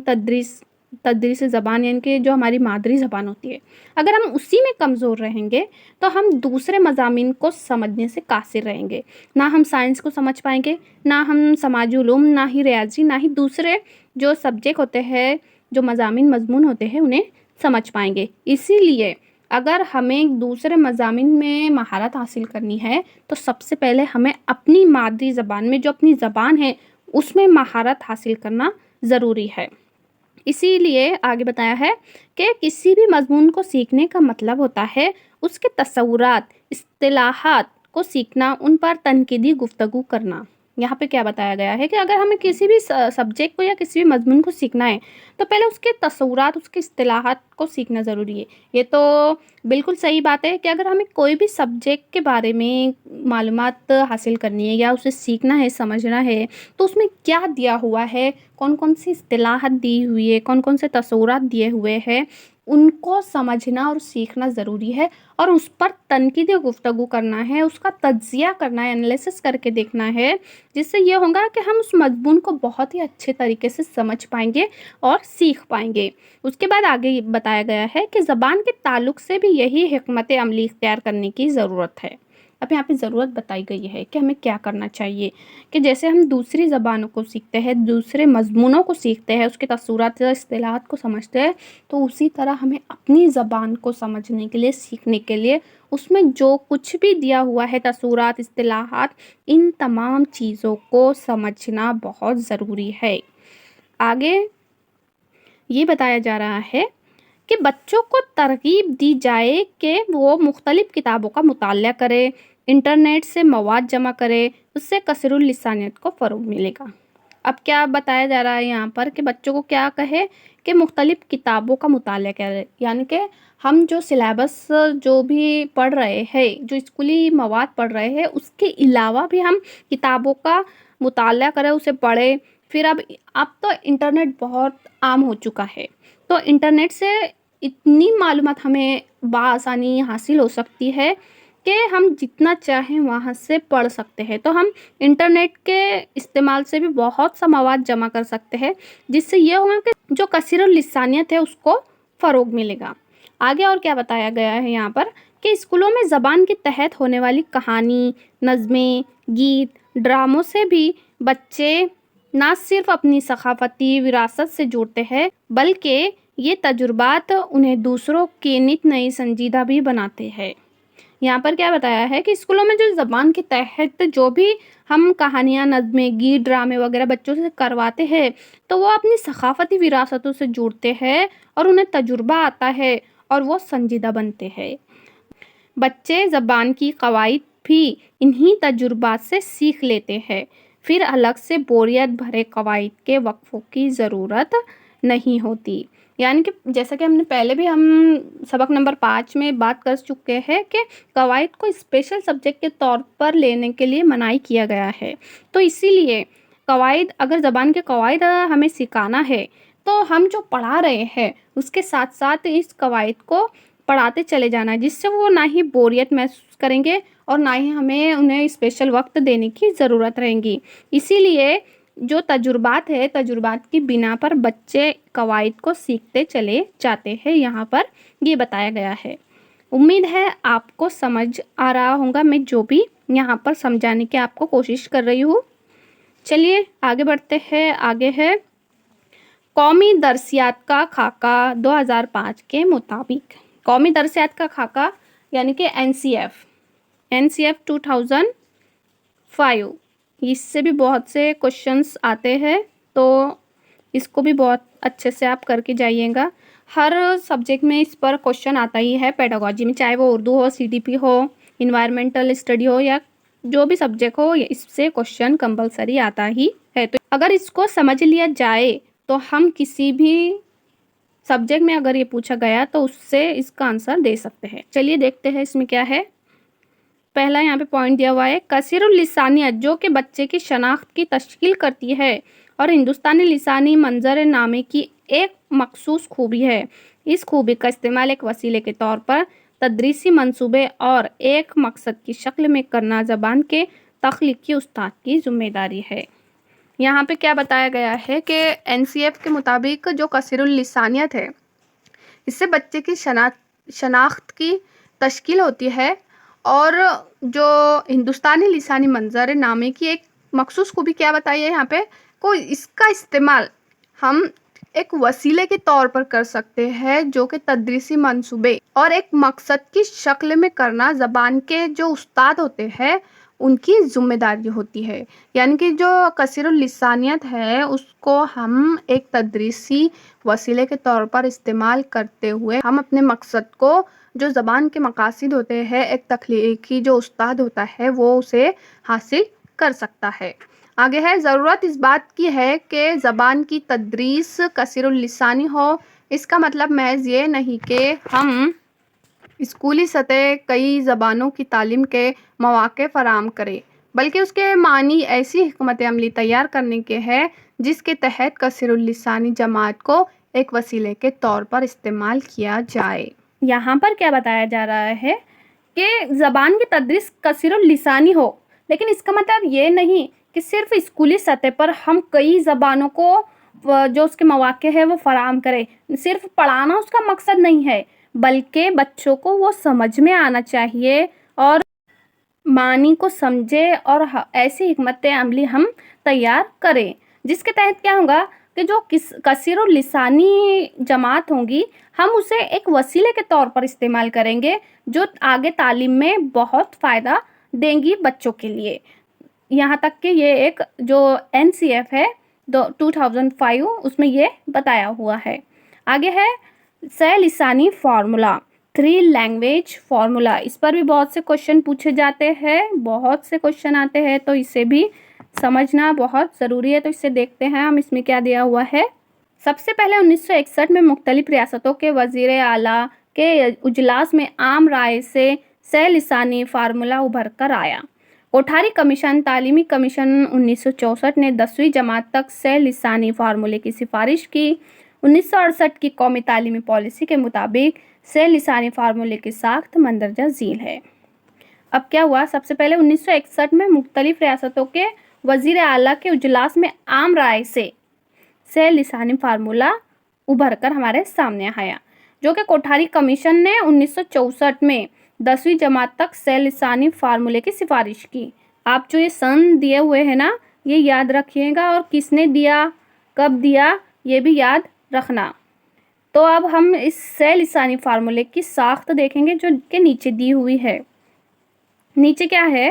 تدریس زبان یعنی کہ جو ہماری مادری زبان ہوتی ہے، اگر ہم اسی میں کمزور رہیں گے تو ہم دوسرے مضامین کو سمجھنے سے قاصر رہیں گے۔ نہ ہم سائنس کو سمجھ پائیں گے، نہ ہم سماجی علوم، نہ ہی ریاضی، نہ ہی دوسرے جو سبجیکٹ ہوتے ہیں، جو مضمون ہوتے ہیں انہیں سمجھ پائیں گے۔ اسی لیے اگر ہمیں دوسرے مضامین میں مہارت حاصل کرنی ہے تو سب سے پہلے ہمیں اپنی مادری زبان میں، جو اپنی زبان ہے اس میں مہارت حاصل کرنا ضروری ہے۔ اسی لیے آگے بتایا ہے کہ کسی بھی مضمون کو سیکھنے کا مطلب ہوتا ہے اس کے تصورات، اصطلاحات کو سیکھنا، ان پر تنقیدی گفتگو کرنا۔ یہاں پہ کیا بتایا گیا ہے کہ اگر ہمیں کسی بھی سبجیکٹ کو یا کسی بھی مضمون کو سیکھنا ہے تو پہلے اس کے تصورات، اس کے اصطلاحات کو سیکھنا ضروری ہے۔ یہ تو بالکل صحیح بات ہے کہ اگر ہمیں کوئی بھی سبجیکٹ کے بارے میں معلومات حاصل کرنی ہے یا اسے سیکھنا ہے، سمجھنا ہے، تو اس میں کیا دیا ہوا ہے، कौन कौन सी इस्तिलाहत दी हुई है, कौन कौन से तसव्वुरात दिए हुए हैं, उनको समझना और सीखना ज़रूरी है और उस पर तनकीदी गुफ्तगू करना है, उसका तज्ज़िया करना है, एनालिसिस करके देखना है, जिससे ये होगा कि हम उस मज़मून को बहुत ही अच्छे तरीके से समझ पाएँगे और सीख पाएँगे। उसके बाद आगे ये बताया गया है कि ज़बान के ताल्लुक से भी यही हिकमत अमली इख्तियार करने की ज़रूरत है। अब यहाँ पे ज़रूरत बताई गई है कि हमें क्या करना चाहिए, कि जैसे हम दूसरी ज़बानों को सीखते हैं, दूसरे मज़मूनों को सीखते हैं, उसके तसव्वुरात या इस्तिलाहात को समझते हैं, तो उसी तरह हमें अपनी ज़बान को समझने के लिए, सीखने के लिए उसमें जो कुछ भी दिया हुआ है तसव्वुरात, इस्तिलाहात, इन तमाम चीज़ों को समझना बहुत ज़रूरी है। आगे ये बताया जा रहा है कि बच्चों को तरगीब दी जाए कि वो मुख्तलिफ़ किताबों का मुताला करें, इंटरनेट से मवाद जमा करें, उससे कसरुल लिसानियत को फ़रोग़ मिलेगा। अब क्या बताया जा रहा है यहाँ पर कि बच्चों को क्या कहे कि मुख्तलिफ़ किताबों का मुताला करें, यानी कि हम जो सिलेबस जो भी पढ़ रहे हैं, जो स्कूली मवाद पढ़ रहे हैं, उसके अलावा भी हम किताबों का मुताला करें, उसे पढ़ें। फिर अब तो इंटरनेट बहुत आम हो चुका है, तो इंटरनेट से इतनी मालूमात हमें बआसानी हासिल हो सकती है कि हम जितना चाहें वहाँ से पढ़ सकते हैं। तो हम इंटरनेट के इस्तेमाल से भी बहुत सा मवाद जमा कर सकते हैं, जिससे ये होगा कि जो कसीरुल लिसानियत है उसको फ़रोग़ मिलेगा। आगे और क्या बताया गया है यहाँ पर कि स्कूलों में ज़बान के तहत होने वाली कहानी, नज़में, गीत, ड्रामों से भी बच्चे ना सिर्फ अपनी सक़ाफ़ती विरासत से जुड़ते हैं, बल्कि ये तजुर्बात उन्हें दूसरों की नित नई संजीदा भी बनाते हैं। यहाँ पर क्या बताया है कि स्कूलों में जो ज़बान के तहत जो भी हम कहानियाँ, नज़में, गीत, ड्रामे वगैरह बच्चों से करवाते हैं, तो वो अपनी सक़ाफ़ती विरासतों से जुड़ते हैं और उन्हें तजुर्बा आता है और वो संजीदा बनते हैं। बच्चे ज़बान की कवायद भी इन्हीं तजुर्बात से सीख लेते हैं, फिर अलग से बोरियत भरे कवायद के वक़फ़ों की ज़रूरत नहीं होती। यानी कि जैसा कि हमने पहले भी हम सबक नंबर 5 में बात कर चुके हैं कि कवायद को स्पेशल सब्जेक्ट के तौर पर लेने के लिए मनाही किया गया है। तो इसीलिए कवायद, अगर ज़बान के कवायद हमें सिखाना है, तो हम जो पढ़ा रहे हैं उसके साथ साथ इस कवायद को पढ़ाते चले जाना है, जिससे वो ना ही बोरियत महसूस करेंगे और ना ही हमें उन्हें स्पेशल वक्त देने की ज़रूरत रहेगी। इसीलिए जो तजुर्बात है, तजुर्बात की बिना पर बच्चे कवायद को सीखते चले जाते हैं, यहाँ पर ये बताया गया है। उम्मीद है आपको समझ आ रहा होगा मैं जो भी यहाँ पर समझाने की आपको कोशिश कर रही हूँ। चलिए आगे बढ़ते हैं। आगे है कौमी दरसियात का खाका 2005 के मुताबिक। कौमी दरसियात का खाका यानी कि एनसीएफ 2005, इससे भी बहुत से क्वेश्चंस आते हैं, तो इसको भी बहुत अच्छे से आप करके जाइएगा। हर सब्जेक्ट में इस पर क्वेश्चन आता ही है, पेडागोजी में, चाहे वो उर्दू हो, सीडीपी हो, इन्वायरमेंटल स्टडी हो या जो भी सब्जेक्ट हो, इससे क्वेश्चन कंपलसरी आता ही है। तो अगर इसको समझ लिया जाए तो हम किसी भी सब्जेक्ट में अगर ये पूछा गया तो उससे इसका आंसर दे सकते हैं। चलिए देखते हैं इसमें क्या है। पहला यहाँ पे पॉइंट दिया हुआ है, कसीरुल लिसानियत जो कि बच्चे की शनाख्त की तश्कील करती है और हिंदुस्तानी लिसानी मंजर नामे की एक मखसूस खूबी है। इस खूबी का इस्तेमाल एक वसीले के तौर पर तदरीसी मंसूबे और एक मकसद की शक्ल में करना ज़बान के तख्लीकी उस्ताद की ज़िम्मेदारी है। यहाँ पे क्या बताया गया है कि एनसीएफ के मुताबिक जो कसीरुल लिसानियत है, इससे बच्चे की शनाख्त की तश्कील होती है और जो हिंदुस्तानी लिसानी मंजर नामे की एक मखसूस खूबी क्या बताई है यहाँ पे, को इसका इस्तेमाल हम एक वसीले के तौर पर कर सकते हैं, जो कि तदरीसी मंसूबे और एक मकसद की शक्ल में करना ज़बान के जो उस्ताद होते हैं उनकी ज़िम्मेदारी होती है। यानी कि जो कसीरुल लिसानियत है उसको हम एक तदरीसी वसीले के तौर पर इस्तेमाल करते हुए हम अपने मकसद को, जो ज़बान के मकासिद होते हैं, एक तख्लीकी जो उस्ताद होता है वो उसे हासिल कर सकता है। आगे है, ज़रूरत इस बात की है कि ज़बान की तदरीस कसीरुल लिसानी हो। इसका मतलब महज ये नहीं कि हम स्कूली सतह कई ज़बानों की तालीम के मौक़े फ़राहम करें, बल्कि उसके मानी ऐसी हिकमत अमली तैयार करने के हैं جس کے تحت کثیر اللسانی جماعت کو ایک وسیلے کے طور پر استعمال کیا جائے۔ یہاں پر کیا بتایا جا رہا ہے کہ زبان کی تدریس کثیر اللسانی ہو، لیکن اس کا مطلب یہ نہیں کہ صرف اسکولی سطح پر ہم کئی زبانوں کو جو اس کے مواقع ہے وہ فراہم کریں۔ صرف پڑھانا اس کا مقصد نہیں ہے، بلکہ بچوں کو وہ سمجھ میں آنا چاہیے اور معنی کو سمجھے اور ایسی حکمت عملی ہم تیار کریں جس کے تحت کیا ہوگا کہ جو کثیر اللسانی جماعت ہوں گی ہم اسے ایک وسیلے کے طور پر استعمال کریں گے جو آگے تعلیم میں بہت فائدہ دیں گی بچوں کے لیے۔ یہاں تک کہ یہ ایک جو NCF ہے 2005 اس میں یہ بتایا ہوا ہے۔ آگے ہے سہ لسانی فارمولا، 3 لینگویج فارمولا۔ اس پر بھی بہت سے کوشچن پوچھے جاتے ہیں، بہت سے کوشچن آتے ہیں، تو اسے بھی سمجھنا بہت ضروری ہے۔ تو اسے دیکھتے ہیں ہم، اس میں کیا دیا ہوا ہے۔ سب سے پہلے 1961 میں مختلف ریاستوں کے وزیر اعلیٰ کے اجلاس میں عام رائے سے سہ لسانی فارمولا ابھر کر آیا۔ کوٹھاری کمیشن، تعلیمی کمیشن 1964 نے 10ویں جماعت تک سہ لسانی فارمولے کی سفارش کی۔ 1968 کی قومی تعلیمی پالیسی کے مطابق سہ لسانی فارمولے کی ساخت مندرجہ ذیل ہے۔ اب کیا ہوا، سب سے پہلے 1961 میں مختلف ریاستوں کے وزیر اعلیٰ کے اجلاس میں عام رائے سے سہ لسانی فارمولا ابھر کر ہمارے سامنے آیا، جو کہ کوٹھاری کمیشن نے 1964 میں 10ویں جماعت تک سہ لسانی فارمولے کی سفارش کی۔ آپ جو یہ سن دیے ہوئے ہیں نا، یہ یاد رکھیے گا، اور کس نے دیا، کب دیا، یہ بھی یاد رکھنا۔ تو اب ہم اس سہ لسانی فارمولے کی ساخت دیکھیں گے جو کہ نیچے دی ہوئی ہے۔ نیچے کیا ہے،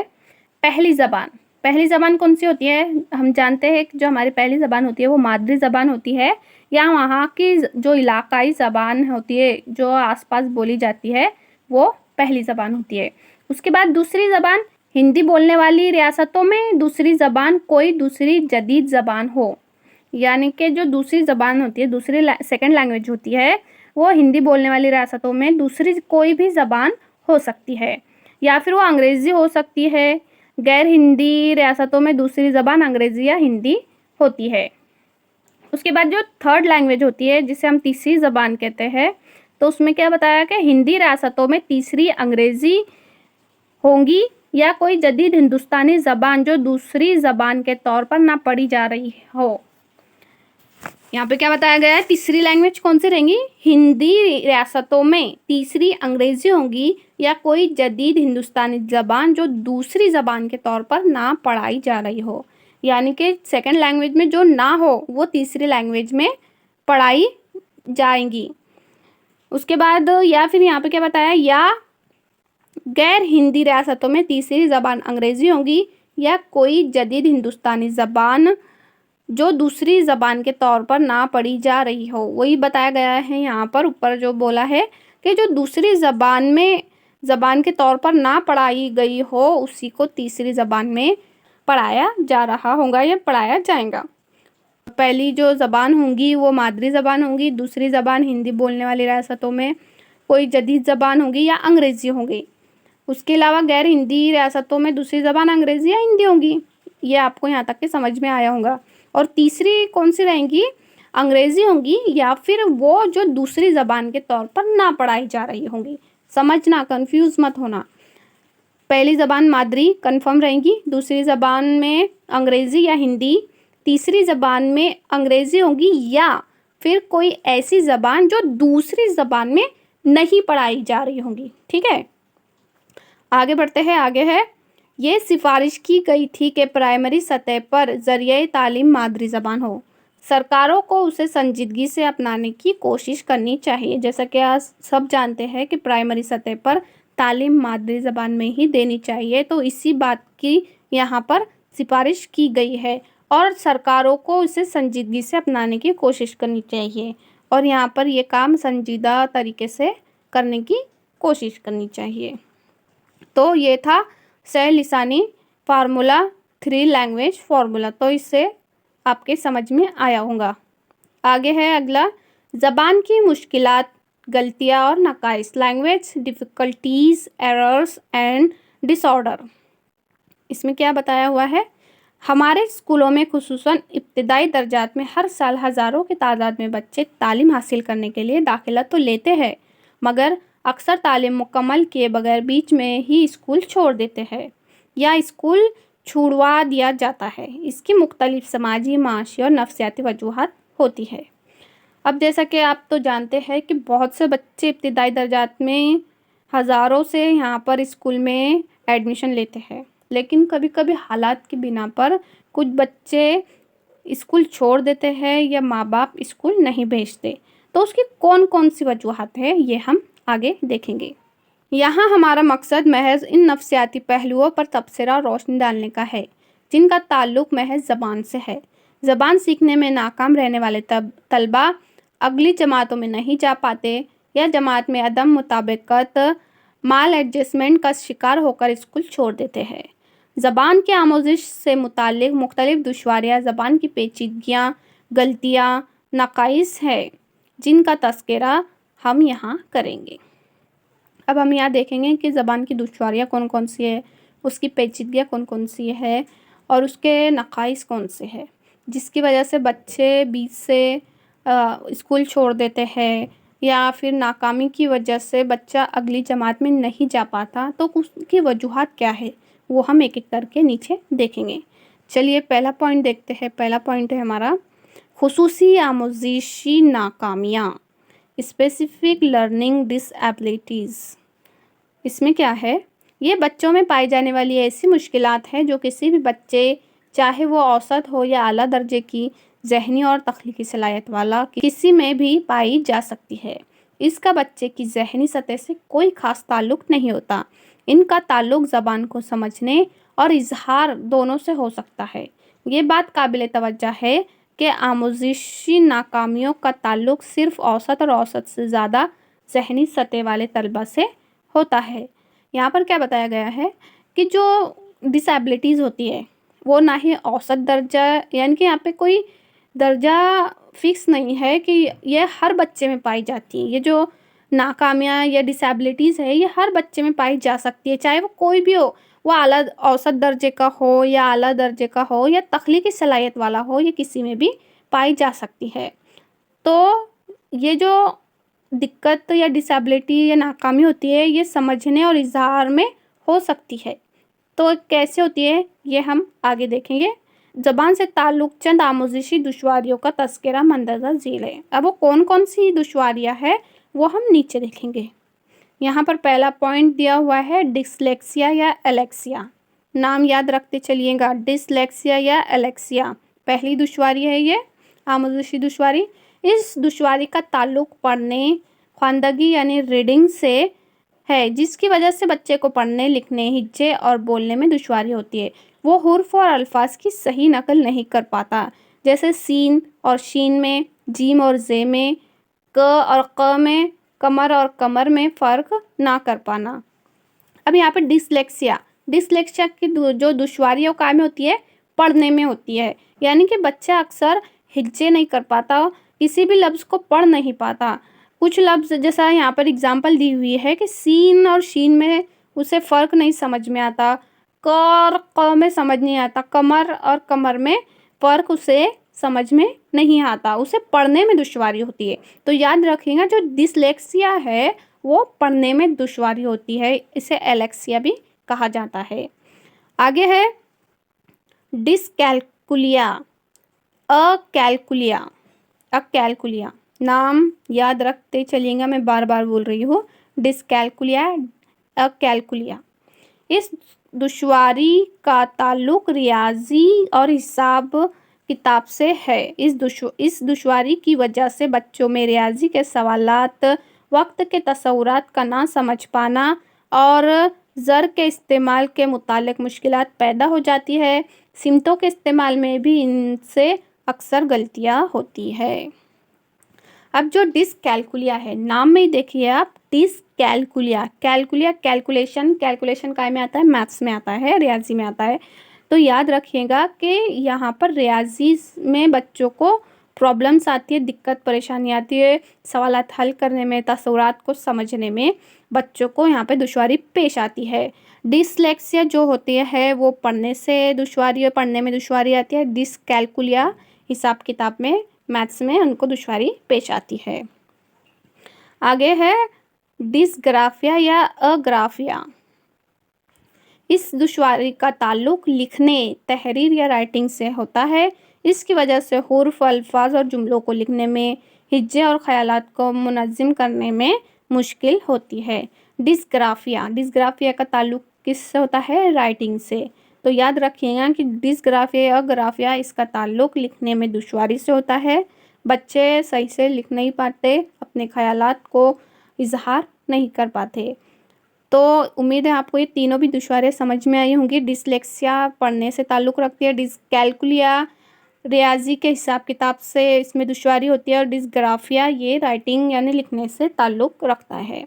پہلی زبان۔ پہلی زبان کون سی ہوتی ہے؟ ہم جانتے ہیں کہ جو ہماری پہلی زبان ہوتی ہے وہ مادری زبان ہوتی ہے، یا وہاں کی جو علاقائی زبان ہوتی ہے جو آس پاس بولی جاتی ہے وہ پہلی زبان ہوتی ہے۔ اس کے بعد دوسری زبان، ہندی بولنے والی ریاستوں میں دوسری زبان کوئی دوسری جدید زبان ہو، یعنی کہ جو دوسری زبان ہوتی ہے، دوسری سیکنڈ لینگویج ہوتی ہے، وہ ہندی بولنے والی ریاستوں میں دوسری کوئی بھی زبان ہو سکتی ہے، یا پھر وہ انگریزی ہو سکتی ہے۔ غیر ہندی ریاستوں میں دوسری زبان انگریزی یا ہندی ہوتی ہے۔ اس کے بعد جو تھرڈ لینگویج ہوتی ہے جسے ہم تیسری زبان کہتے ہیں، تو اس میں کیا بتایا کہ ہندی ریاستوں میں تیسری انگریزی ہوں گی یا کوئی جدید ہندوستانی زبان جو دوسری زبان کے طور پر نہ پڑھی جا رہی ہو۔ یہاں پہ کیا بتایا گیا ہے، تیسری لینگویج کون سی رہیں گی؟ ہندی ریاستوں میں تیسری انگریزی ہوں گی یا کوئی جدید ہندوستانی زبان جو دوسری زبان کے طور پر نہ پڑھائی جا رہی ہو، یعنی کہ سیکنڈ لینگویج میں جو نہ ہو وہ تیسری لینگویج میں پڑھائی جائیں گی۔ اس کے بعد یا پھر یہاں پہ کیا بتایا، یا غیر ہندی ریاستوں میں تیسری زبان انگریزی ہوں گی یا کوئی جدید ہندوستانی زبان جو دوسری زبان کے طور پر نہ پڑھی جا رہی ہو۔ وہی بتایا گیا ہے یہاں پر اوپر جو بولا ہے کہ جو دوسری زبان کے طور پر نہ پڑھائی گئی ہو اسی کو تیسری زبان میں پڑھایا جا رہا ہوگا یا پڑھایا جائے گا۔ پہلی جو زبان ہوں گی وہ مادری زبان ہوں گی، دوسری زبان ہندی بولنے والی ریاستوں میں کوئی جدید زبان ہوگی یا انگریزی ہوگی۔ اس کے علاوہ غیر ہندی ریاستوں میں دوسری زبان انگریزی یا ہندی ہوگی۔ یہ آپ کو یہاں تک کہ سمجھ میں آیا ہوگا۔ اور تیسری کون سی رہیں گی؟ انگریزی ہوں گی یا پھر وہ جو دوسری زبان کے طور پر نہ پڑھائی جا رہی ہوں گی۔ سمجھنا، کنفیوز مت ہونا۔ پہلی زبان مادری کنفرم رہیں گی، دوسری زبان میں انگریزی یا ہندی، تیسری زبان میں انگریزی ہوگی یا پھر کوئی ایسی زبان جو دوسری زبان میں نہیں پڑھائی جا رہی ہوں گی۔ ٹھیک ہے، آگے بڑھتے ہیں۔ آگے ہے، یہ سفارش کی گئی تھی کہ پرائمری سطح پر ذریعہ تعلیم مادری زبان ہو۔ سرکاروں کو اسے سنجیدگی سے اپنانے کی کوشش کرنی چاہیے۔ جیسا کہ آج سب جانتے ہیں کہ پرائمری سطح پر تعلیم مادری زبان میں ہی دینی چاہیے، تو اسی بات کی یہاں پر سفارش کی گئی ہے اور سرکاروں کو اسے سنجیدگی سے اپنانے کی کوشش کرنی چاہیے، اور یہاں پر یہ کام سنجیدہ طریقے سے کرنے کی کوشش کرنی چاہیے۔ تو یہ تھا سہ لسانی فارمولا، 3 لینگویج فارمولا، تو اس سے آپ کے سمجھ میں آیا ہوگا۔ آگے ہے اگلا، زبان کی مشکلات، غلطیاں اور نقائص، language difficulties, errors and disorder. اس میں کیا بتایا ہوا ہے، ہمارے اسکولوں میں خصوصاً ابتدائی درجات میں ہر سال ہزاروں کی تعداد میں بچے تعلیم حاصل کرنے کے لیے داخلہ تو لیتے ہیں، مگر اکثر تعلیم مکمل کیے بغیر بیچ میں ہی اسکول چھوڑ دیتے ہیں یا اسکول چھوڑوا دیا جاتا ہے۔ اس کی مختلف سماجی، معاشی اور نفسیاتی وجوہات ہوتی ہے۔ اب جیسا کہ آپ تو جانتے ہیں کہ بہت سے بچے ابتدائی درجات میں ہزاروں سے یہاں پر اسکول میں ایڈمیشن لیتے ہیں، لیکن کبھی کبھی حالات کی بنا پر کچھ بچے اسکول چھوڑ دیتے ہیں یا ماں باپ اسکول نہیں بھیجتے۔ تو اس کی کون کون سی وجوہات ہیں یہ ہم آگے دیکھیں گے۔ یہاں ہمارا مقصد محض ان نفسیاتی پہلوؤں پر تبصرہ اور روشنی ڈالنے کا ہے جن کا تعلق محض زبان سے ہے۔ زبان سیکھنے میں ناکام رہنے والے طلبہ اگلی جماعتوں میں نہیں جا پاتے یا جماعت میں عدم مطابقت، مال ایڈجسٹمنٹ کا شکار ہو کر اسکول چھوڑ دیتے ہیں۔ زبان کی آموزش سے متعلق مختلف دشواریاں زبان کی پیچیدگیاں، غلطیاں، نقائص ہیں جن کا تذکرہ ہم یہاں کریں گے۔ اب ہم یہاں دیکھیں گے کہ زبان کی دشواریاں کون کون سی ہے، اس کی پیچیدگیاں کون کون سی ہے اور اس کے نقائص کون سے ہیں جس کی وجہ سے بچے بیچ سے اسکول چھوڑ دیتے ہیں یا پھر ناکامی کی وجہ سے بچہ اگلی جماعت میں نہیں جا پاتا۔ تو اس کی وجوہات کیا ہے وہ ہم ایک ایک کر کے نیچے دیکھیں گے۔ چلیے پہلا پوائنٹ دیکھتے ہیں۔ پہلا پوائنٹ ہے ہمارا خصوصی آموزشی ناکامیاں، اسپیسیفک لرننگ ڈس ایبلٹیز۔ اس میں کیا ہے؟ یہ بچوں میں پائی جانے والی ایسی مشکلات ہیں جو کسی بھی بچے، چاہے وہ اوسط ہو یا اعلیٰ درجے کی ذہنی اور تخلیقی صلاحیت والا، کسی میں بھی پائی جا سکتی ہے۔ اس کا بچے کی ذہنی سطح سے کوئی خاص تعلق نہیں ہوتا۔ ان کا تعلق زبان کو سمجھنے اور اظہار دونوں سے ہو سکتا ہے۔ یہ بات قابل توجہ ہے کہ آموزشی ناکامیوں کا تعلق صرف اوسط اور اوسط سے زیادہ ذہنی سطح والے طلبہ سے ہوتا ہے۔ یہاں پر کیا بتایا گیا ہے کہ جو ڈس ایبلٹیز ہوتی ہے وہ نہ ہی اوسط درجہ، یعنی کہ یہاں پہ کوئی درجہ فکس نہیں ہے کہ یہ ہر بچے میں پائی جاتی ہے۔ یہ جو ناکامیاں یا ڈس ایبلٹیز ہے یہ ہر بچے میں پائی جا سکتی ہے، چاہے وہ کوئی بھی ہو، وہ اعلیٰ اوسط درجے کا ہو یا اعلیٰ درجے کا ہو یا تخلیقی صلاحیت والا ہو، یہ کسی میں بھی پائی جا سکتی ہے۔ تو یہ جو دقت یا ڈس ایبلٹی یا ناکامی ہوتی ہے یہ سمجھنے اور اظہار میں ہو سکتی ہے۔ تو کیسے ہوتی ہے یہ ہم آگے دیکھیں گے۔ زبان سے تعلق چند آموزشی دشواریوں کا تذکرہ مندرجہ ذیل ہے۔ اب وہ کون کون سی دشواریاں ہیں وہ ہم نیچے دیکھیں گے۔ یہاں پر پہلا پوائنٹ دیا ہوا ہے ڈسلیکسیا یا الیکسیا۔ نام یاد رکھتے چلیے گا، ڈسلیکسیا یا الیکسیا پہلی دشواری ہے یہ آموزشی دشواری۔ اس دشواری کا تعلق پڑھنے، خواندگی یعنی ریڈنگ سے ہے، جس کی وجہ سے بچے کو پڑھنے، لکھنے، ہجے اور بولنے میں دشواری ہوتی ہے۔ وہ حروف اور الفاظ کی صحیح نقل نہیں کر پاتا، جیسے سین اور شین میں، جیم اور زے میں، ک اور ق میں، کمر اور کمر میں فرق نہ کر پانا۔ اب یہاں پہ ڈسلیکسیا کی جو دشواری ہے کام میں ہوتی ہے، پڑھنے میں ہوتی ہے، یعنی کہ بچہ اکثر ہجے نہیں کر پاتا، کسی بھی لفظ کو پڑھ نہیں پاتا۔ کچھ لفظ جیسا یہاں پر اگزامپل دی ہوئی ہے کہ سین اور شین میں اسے فرق نہیں سمجھ میں آتا، ق اور ق میں سمجھ نہیں آتا، کمر اور کمر میں فرق اسے سمجھ میں نہیں آتا، اسے پڑھنے میں دشواری ہوتی ہے۔ تو یاد رکھیں گا جو ڈسلیکسیا ہے وہ پڑھنے میں دشواری ہوتی ہے، اسے الیکسیا بھی کہا جاتا ہے۔ آگے ہے ڈسکیلکولیا، اکیلکولیا۔ نام یاد رکھتے چلیے گا، میں بار بار بول رہی ہوں، ڈسکیلکولیا، اکیلکولیا۔ اس دشواری کا تعلق ریاضی اور حساب کتاب سے ہے۔ اس دشواری کی وجہ سے بچوں میں ریاضی کے سوالات، وقت کے تصورات کا نہ سمجھ پانا اور زر کے استعمال کے متعلق مشکلات پیدا ہو جاتی ہے۔ سمتوں کے استعمال میں بھی ان سے اکثر غلطیاں ہوتی ہے۔ اب جو ڈسکیلکولیا ہے، نام میں ہی دیکھیے آپ، ڈسکیلکولیا، کیلکولیشن کا میں آتا ہے، میتھس میں آتا ہے، ریاضی میں آتا ہے۔ تو یاد رکھیے گا کہ یہاں پر ریاضی میں بچوں کو پرابلمس آتی ہے، دقت پریشانی آتی ہے، سوالات حل کرنے میں، تصورات کو سمجھنے میں بچوں کو یہاں پہ دشواری پیش آتی ہے۔ डिसलेक्सिया जो होती है वो पढ़ने में दुश्वारी आती है। डिसकैलकुलिया हिसाब किताब में, मैथ्स में उनको दुश्वारी पेश आती है। आगे है डिसग्राफिया या अग्राफिया। इस दुश्वारी का ताल्लुक लिखने, तहरीर या राइटिंग से होता है। इसकी वजह से हुर्फ, अल्फाज और जुमलों को लिखने में, हिज्जे और ख़यालात को मुनज़्ज़म करने में मुश्किल होती है। डिसग्राफिया का ताल्लुक किससे होता है? राइटिंग से। तो याद रखिएगा कि डिसग्राफिया या ग्राफिया, इसका ताल्लुक लिखने में दुश्वारी से होता है। बच्चे सही से लिख नहीं पाते, अपने ख़यालात को इजहार नहीं कर पाते। तो उम्मीद है आपको ये तीनों भी दुश्वारियाँ समझ में आई होंगी। डिसलेक्सिया पढ़ने से ताल्लुक़ रखती है, डिसकैलकुलिया रियाजी के हिसाब किताब से इसमें दुश्वारी होती है, और डिसग्राफिया ये राइटिंग यानी लिखने से ताल्लुक़ रखता है।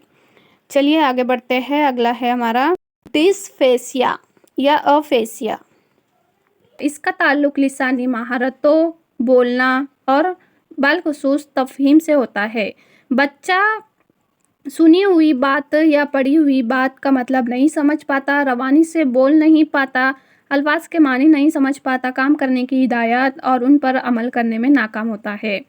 चलिए आगे बढ़ते हैं। अगला है हमारा डिस्फेसिया या अफेसिया। इसका ताल्लुक़ लिसानी महारतों, बोलना और बालखुसूस तफ़हीम से होता है। बच्चा सुनी हुई बात या पढ़ी हुई बात का मतलब नहीं समझ पाता, रवानी से बोल नहीं पाता, अल्फाज के मानी नहीं समझ पाता, काम करने की हिदायत और उन पर अमल करने में नाकाम होता है।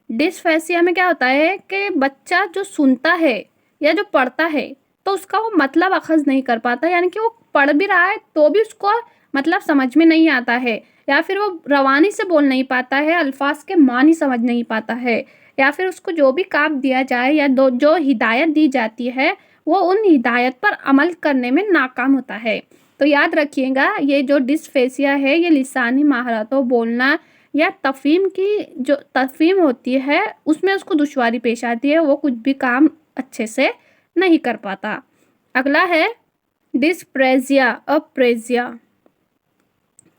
डिस्फेसिया में क्या होता है कि बच्चा जो सुनता है या जो पढ़ता है तो उसका वो मतलब अखज़ नहीं कर पाता, यानी कि वो पढ़ भी रहा है तो भी उसको मतलब समझ में नहीं आता है, या फिर वो रवानी से बोल नहीं पाता है, अल्फाज के मानी समझ नहीं पाता है, या फिर उसको जो भी काम दिया जाए या जो हिदायत दी जाती है वो उन हिदायत पर अमल करने में नाकाम होता है। तो याद रखिएगा, ये जो डिस्फेसिया है ये लिसानी महारतों, बोलना या तफ़हीम की जो तफ़हीम होती है उसमें उसको दुश्वारी पेश आती है, वो कुछ भी काम अच्छे से नहीं कर पाता। अगला है डिस्प्रेजिया, अप्रेजिया।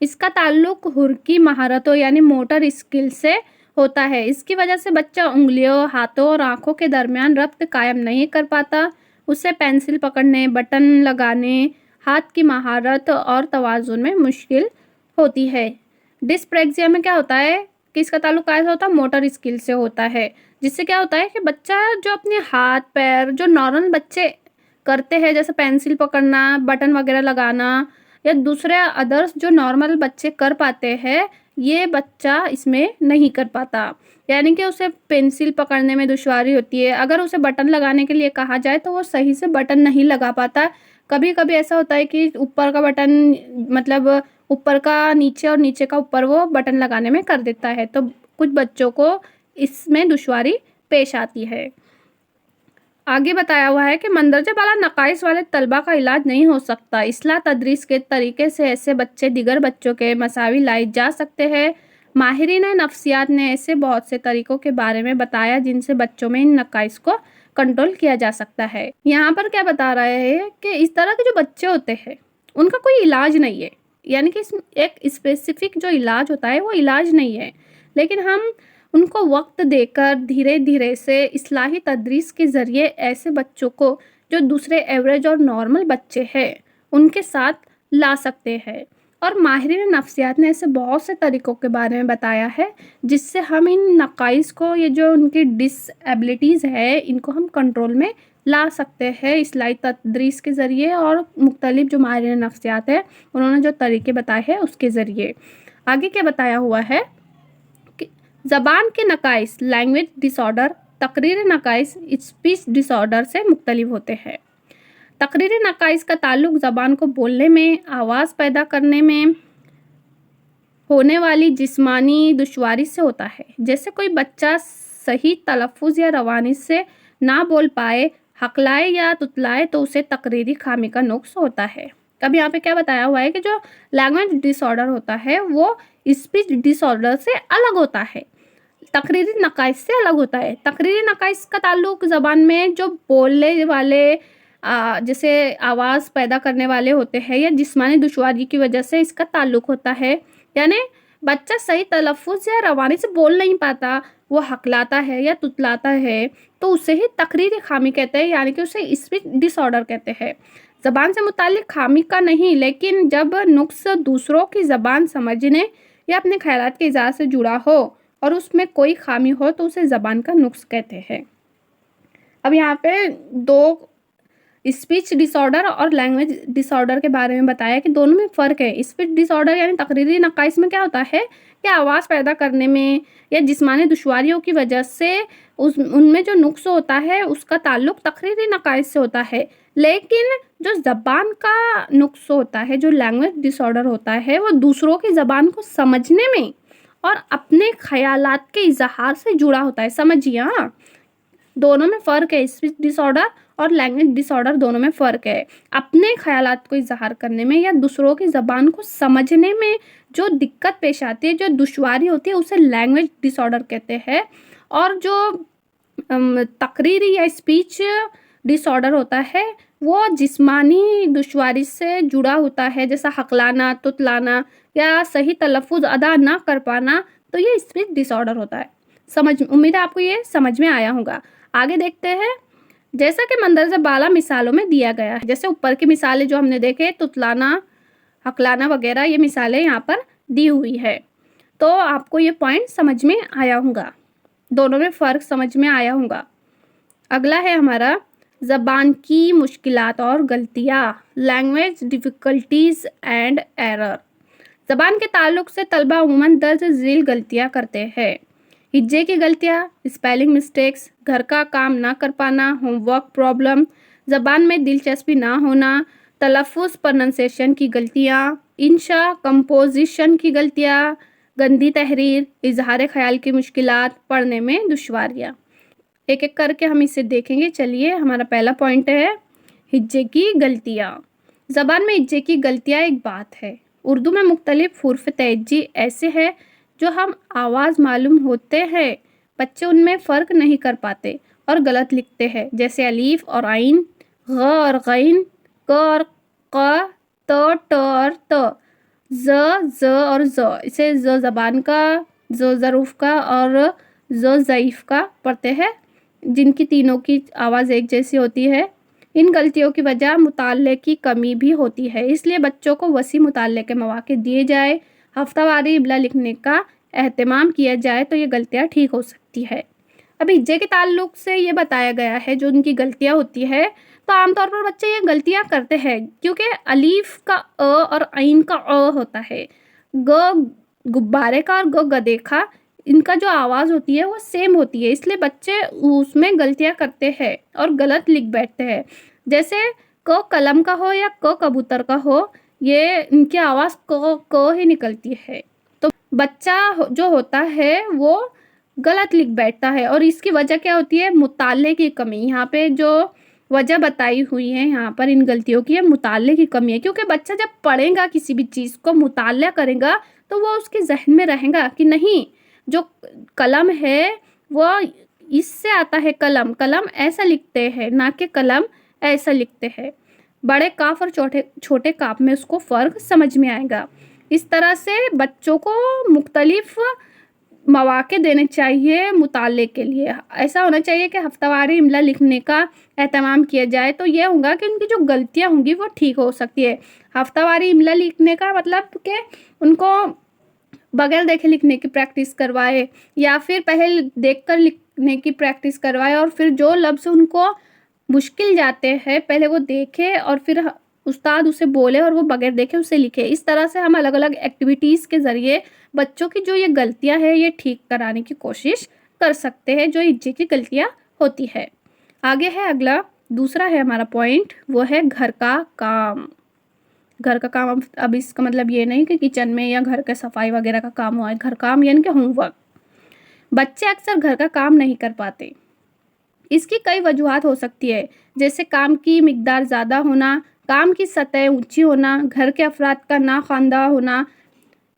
इसका ताल्लुक हुर्की महारतों यानी मोटर स्किल से होता है। इसकी वजह से बच्चा उंगलियों, हाथों और आँखों के दरमियान रब्त कायम नहीं कर पाता। उसे पेंसिल पकड़ने, बटन लगाने, हाथ की महारत और तवाज़ुन में मुश्किल होती है। डिस्प्रेक्सिया में क्या होता है कि इसका ताल्लुक कैसे होता है? मोटर स्किल से होता है, जिससे क्या होता है कि बच्चा जो अपने हाथ पैर जो नॉर्मल बच्चे करते हैं, जैसे पेंसिल पकड़ना, बटन वगैरह लगाना, या दूसरे अदर्स जो नॉर्मल बच्चे कर पाते हैं, ये बच्चा इसमें नहीं कर पाता। यानी कि उसे पेंसिल पकड़ने में दुश्वारी होती है। अगर उसे बटन लगाने के लिए कहा जाए तो वो सही से बटन नहीं लगा पाता। कभी कभी ऐसा होता है कि ऊपर का बटन मतलब ऊपर का नीचे और नीचे का ऊपर वो बटन लगाने में कर देता है, तो कुछ बच्चों को इसमें दुश्वारी पेश आती है। आगे बताया हुआ है कि मंदरजा बाला नकाइस वाले तलबा का इलाज नहीं हो सकता। इस्लाह तदरीस के तरीके से ऐसे बच्चे दिगर बच्चों के मसावी लाए जा सकते हैं। माहिरीन नफ्सियात ने ऐसे बहुत से तरीकों के बारे में बताया जिनसे बच्चों में इन नकाइस को कंट्रोल किया जा सकता है। यहाँ पर क्या बता रहे हैं कि इस तरह के जो बच्चे होते हैं उनका कोई इलाज नहीं है, यानी कि एक स्पेसिफिक जो इलाज होता है वो इलाज नहीं है, लेकिन हम उनको वक्त देकर धीरे धीरे से इस्लाही तदरीस के ज़रिए ऐसे बच्चों को जो दूसरे एवरेज और नॉर्मल बच्चे हैं उनके साथ ला सकते हैं। और माहिरीन नफ्सियात ने ऐसे बहुत से तरीक़ों के बारे में बताया है जिससे हम इन नकाइस को, ये जो उनकी डिसेबिलिटीज़ है, इनको हम कंट्रोल में ला सकते हैं इस्लाही तदरीस के ज़रिए, और मुख्तलिफ जो माहिरीन नफ्सियात है उन्होंने जो तरीके बताए हैं उसके ज़रिए। आगे क्या बताया हुआ है कि ज़बान के नकाइस लैंग्वेज डिसऑर्डर, तकरीरी नकाइस स्पीच डिसऑर्डर से मुख्तलिफ होते हैं। तकरीरी नकाइस का ताल्लुक ज़बान को बोलने में, आवाज़ पैदा करने में होने वाली जिस्मानी दुश्वारी से होता है। जैसे कोई बच्चा सही तलफ़ुज़ या रवानी से ना बोल पाए, हकलाए या तुतलाए तो उसे तकरीरी खामी का नुक्स होता है। अब यहाँ पे क्या बताया हुआ है कि जो लैंग्वेज डिसऑर्डर होता है वो स्पीच डिसऑर्डर से अलग होता है, तकरीरी नकाइस से अलग होता है। तकरीरी नकाइस का ताल्लुक ज़बान में जो बोलने वाले जैसे आवाज़ पैदा करने वाले होते हैं या जिस्मानी दुश्वारी की वजह से इसका ताल्लुक होता है। यानी बच्चा सही तलफ़ुज़ या रवानी से बोल नहीं पाता, वो हकलाता है या तुतलाता है तो उसे ही तकरीरी खामी कहते हैं, यानी कि उसे स्पीच डिसऑर्डर कहते हैं। ज़बान से मुताल्लिक खामी का नहीं, लेकिन जब नुक्स दूसरों की ज़बान समझने या अपने ख्यालात के इज़हार से जुड़ा हो और उसमें कोई खामी हो तो उसे ज़बान का नुक्स कहते हैं। अब यहाँ पे दो स्पीच डिसऑर्डर और लैंग्वेज डिसऑर्डर के बारे में बताया कि दोनों में फ़र्क है। स्पीच डिसऑर्डर यानी तकरीरी नक़ाइस में क्या होता है कि आवाज़ पैदा करने में या जिस्मानी दुश्वारियों की वजह से उनमें जो नुक्स होता है उसका ताल्लुक तकरीरी नक़ाइस से होता है। लेकिन जो ज़बान का नुक्स होता है, जो लैंग्वेज डिसऑर्डर होता है, वो दूसरों की ज़बान को समझने में और अपने ख़यालात के इज़हार से जुड़ा होता है। समझिए, हाँ, दोनों में फ़र्क है। स्पीच डिसऑर्डर और लैंग्वेज डिसऑर्डर दोनों में फ़र्क है। अपने ख़यालात को इज़हार करने में या दूसरों की ज़बान को समझने में जो दिक्कत पेश आती है, जो दुश्वारी होती है, उसे लैंग्वेज डिसऑर्डर कहते हैं। और जो तकरीरी या स्पीच डिसऑर्डर होता है वो जिस्मानी दुश्वारी से जुड़ा होता है, जैसा हकलाना, तुतलाना या सही तलफ़ुज़ अदा ना कर पाना, तो ये स्पीच डिसऑर्डर होता है। उम्मीद है आपको ये समझ में आया होगा। आगे देखते हैं। जैसा कि मंदरजा बाला मिसालों में दिया गया है, जैसे ऊपर की मिसालें जो हमने देखे, तुतलाना, हकलाना वगैरह, ये मिसालें यहाँ पर दी हुई है। तो आपको ये पॉइंट समझ में आया होगा, दोनों में फ़र्क समझ में आया होगा। अगला है हमारा ज़बान की मुश्किलात और गलतियाँ, लैंग्वेज डिफ़िकल्टीज़ एंड एरर। ज़बान के ताल्लुक से तलबा अमूमन दर्ज झेल गलतियाँ करते हैं। हिज्जे की गलतियाँ, स्पेलिंग मिस्टेक्स, घर का काम ना कर पाना, होमवर्क प्रॉब्लम, ज़बान में दिलचस्पी ना होना, तलफ़ुज़ प्रोनंसिएशन की गलतियाँ, इंशा कंपोजिशन की गलतियाँ, गंदी तहरीर, इजहार ख्याल की मुश्किलात, पढ़ने में दुश्वारियाँ। एक एक करके हम इसे देखेंगे। चलिए, हमारा पहला पॉइंट है हिज्जे की गलतियाँ। ज़बान में हिज्जे की गलतियाँ एक बात है। उर्दू में मुख्तलिफ हुर्फ़ तहज्जी ऐसे हैं जो हम आवाज़ मालूम होते हैं, बच्चे उनमें फ़र्क नहीं कर पाते और गलत लिखते हैं, जैसे अलीफ और आइन, ग और गैन, क और क, त और त, ज और ज। इसे ज ज़बान का, ज ज़रूफ़ का और ज ज़ईफ़ का पढ़ते हैं, जिनकी तीनों की आवाज़ एक जैसी होती है। इन गलतियों की वजह मुताले की कमी भी होती है, इसलिए बच्चों को वसी मुताले के मौके दिए जाए, हफ्तावारी इमला लिखने का एहतमाम किया जाए तो ये गलतियाँ ठीक हो सकती है। अब हिज्जे के ताल्लुक से ये बताया गया है जो उनकी गलतियाँ होती है, तो आमतौर पर बच्चे ये गलतियाँ करते हैं क्योंकि अलीफ का अ और आइन का अ होता है, ग गुब्बारे का और ग गधे का, इनका जो आवाज़ होती है वो सेम होती है, इसलिए बच्चे उसमें गलतियाँ करते हैं और गलत लिख बैठते हैं। जैसे क कलम का हो या क कबूतर का हो, ये इनकी आवाज़ क ही निकलती है, तो बच्चा जो होता है वो गलत लिख बैठता है। और इसकी वजह क्या होती है? मुताले की कमी। यहाँ पे जो वजह बताई हुई है यहाँ पर इन गलतियों की, मुताले की कमी है, क्योंकि बच्चा जब पढ़ेगा किसी भी चीज़ को, मुताला करेगा, तो वो उसके जहन में रहेगा कि नहीं, जो कलम है वो इससे आता है, कलम कलम ऐसा लिखते हैं, ना कि कलम ऐसा लिखते हैं। बड़े काफ और छोटे काफ में उसको फ़र्क समझ में आएगा। इस तरह से बच्चों को मुख्तलिफ मौके देने चाहिए मुताले के लिए। ऐसा होना चाहिए कि हफ्तावारी इमला लिखने का एहतमाम किया जाए, तो ये होगा कि उनकी जो गलतियाँ होंगी वो ठीक हो सकती है। हफ्तावारी इमला लिखने का मतलब कि उनको बगैर देखे लिखने की प्रैक्टिस करवाए, या फिर पहले देखकर लिखने की प्रैक्टिस करवाए, और फिर जो लफ्ज़ उनको मुश्किल जाते हैं पहले वो देखे और फिर उस्ताद उसे बोले और वो बगैर देखे उसे लिखे। इस तरह से हम अलग अलग एक्टिविटीज़ के ज़रिए बच्चों की जो ये गलतियां हैं ये ठीक कराने की कोशिश कर सकते हैं, जो हिज्जे की गलतियां होती है। आगे है अगला, दूसरा है हमारा पॉइंट, वो है घर का काम। घर का काम, अब इसका मतलब ये नहीं कि किचन में या घर के सफाई वगैरह का काम हुआ है। घर काम यानी कि होमवर्क। बच्चे अक्सर घर का काम नहीं कर पाते। इसकी कई वजूहात हो सकती है, जैसे काम की मिकदार ज़्यादा होना, काम की सतह ऊंची होना, घर के अफराद का ना ख्वांदा होना।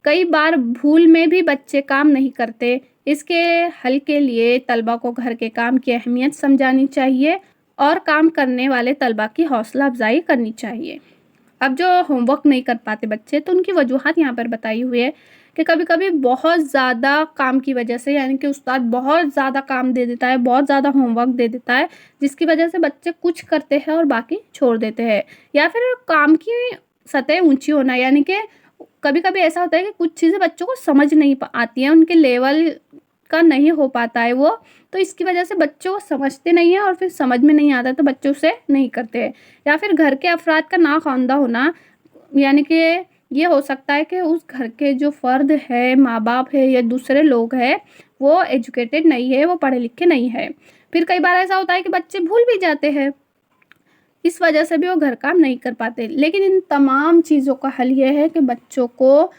कई बार भूल में भी बच्चे काम नहीं करते। इसके हल के लिए तलबा को घर के काम की अहमियत समझानी चाहिए और काम करने वाले तलबा की हौसला अफजाई करनी चाहिए। अब जो होमवर्क नहीं कर पाते बच्चे, तो उनकी वजूहात यहाँ पर बताई हुई है कि कभी कभी बहुत ज़्यादा काम की वजह से, यानी कि उस्ताद बहुत ज़्यादा काम दे देता है, बहुत ज़्यादा होमवर्क दे देता है, जिसकी वजह से बच्चे कुछ करते हैं और बाकी छोड़ देते हैं। या फिर काम की सतह ऊंची होना, यानी कि कभी कभी ऐसा होता है कि कुछ चीज़ें बच्चों को समझ नहीं आती हैं, उनके लेवल का नहीं हो पाता है वो, तो इसकी वजह से बच्चों को समझते नहीं है और फिर समझ में नहीं आता तो बच्चों से नहीं करते हैं। या फिर घर के अफराद का नाख्वानदा होना, यानी कि ये हो सकता है कि उस घर के जो फ़र्द है, माँ बाप है या दूसरे लोग हैं, वो एजुकेटेड नहीं है, वो पढ़े लिखे नहीं है। फिर कई बार ऐसा होता है कि बच्चे भूल भी जाते हैं, इस वजह से भी वो घर काम नहीं कर पाते। लेकिन इन तमाम चीज़ों का हल ये है कि बच्चों को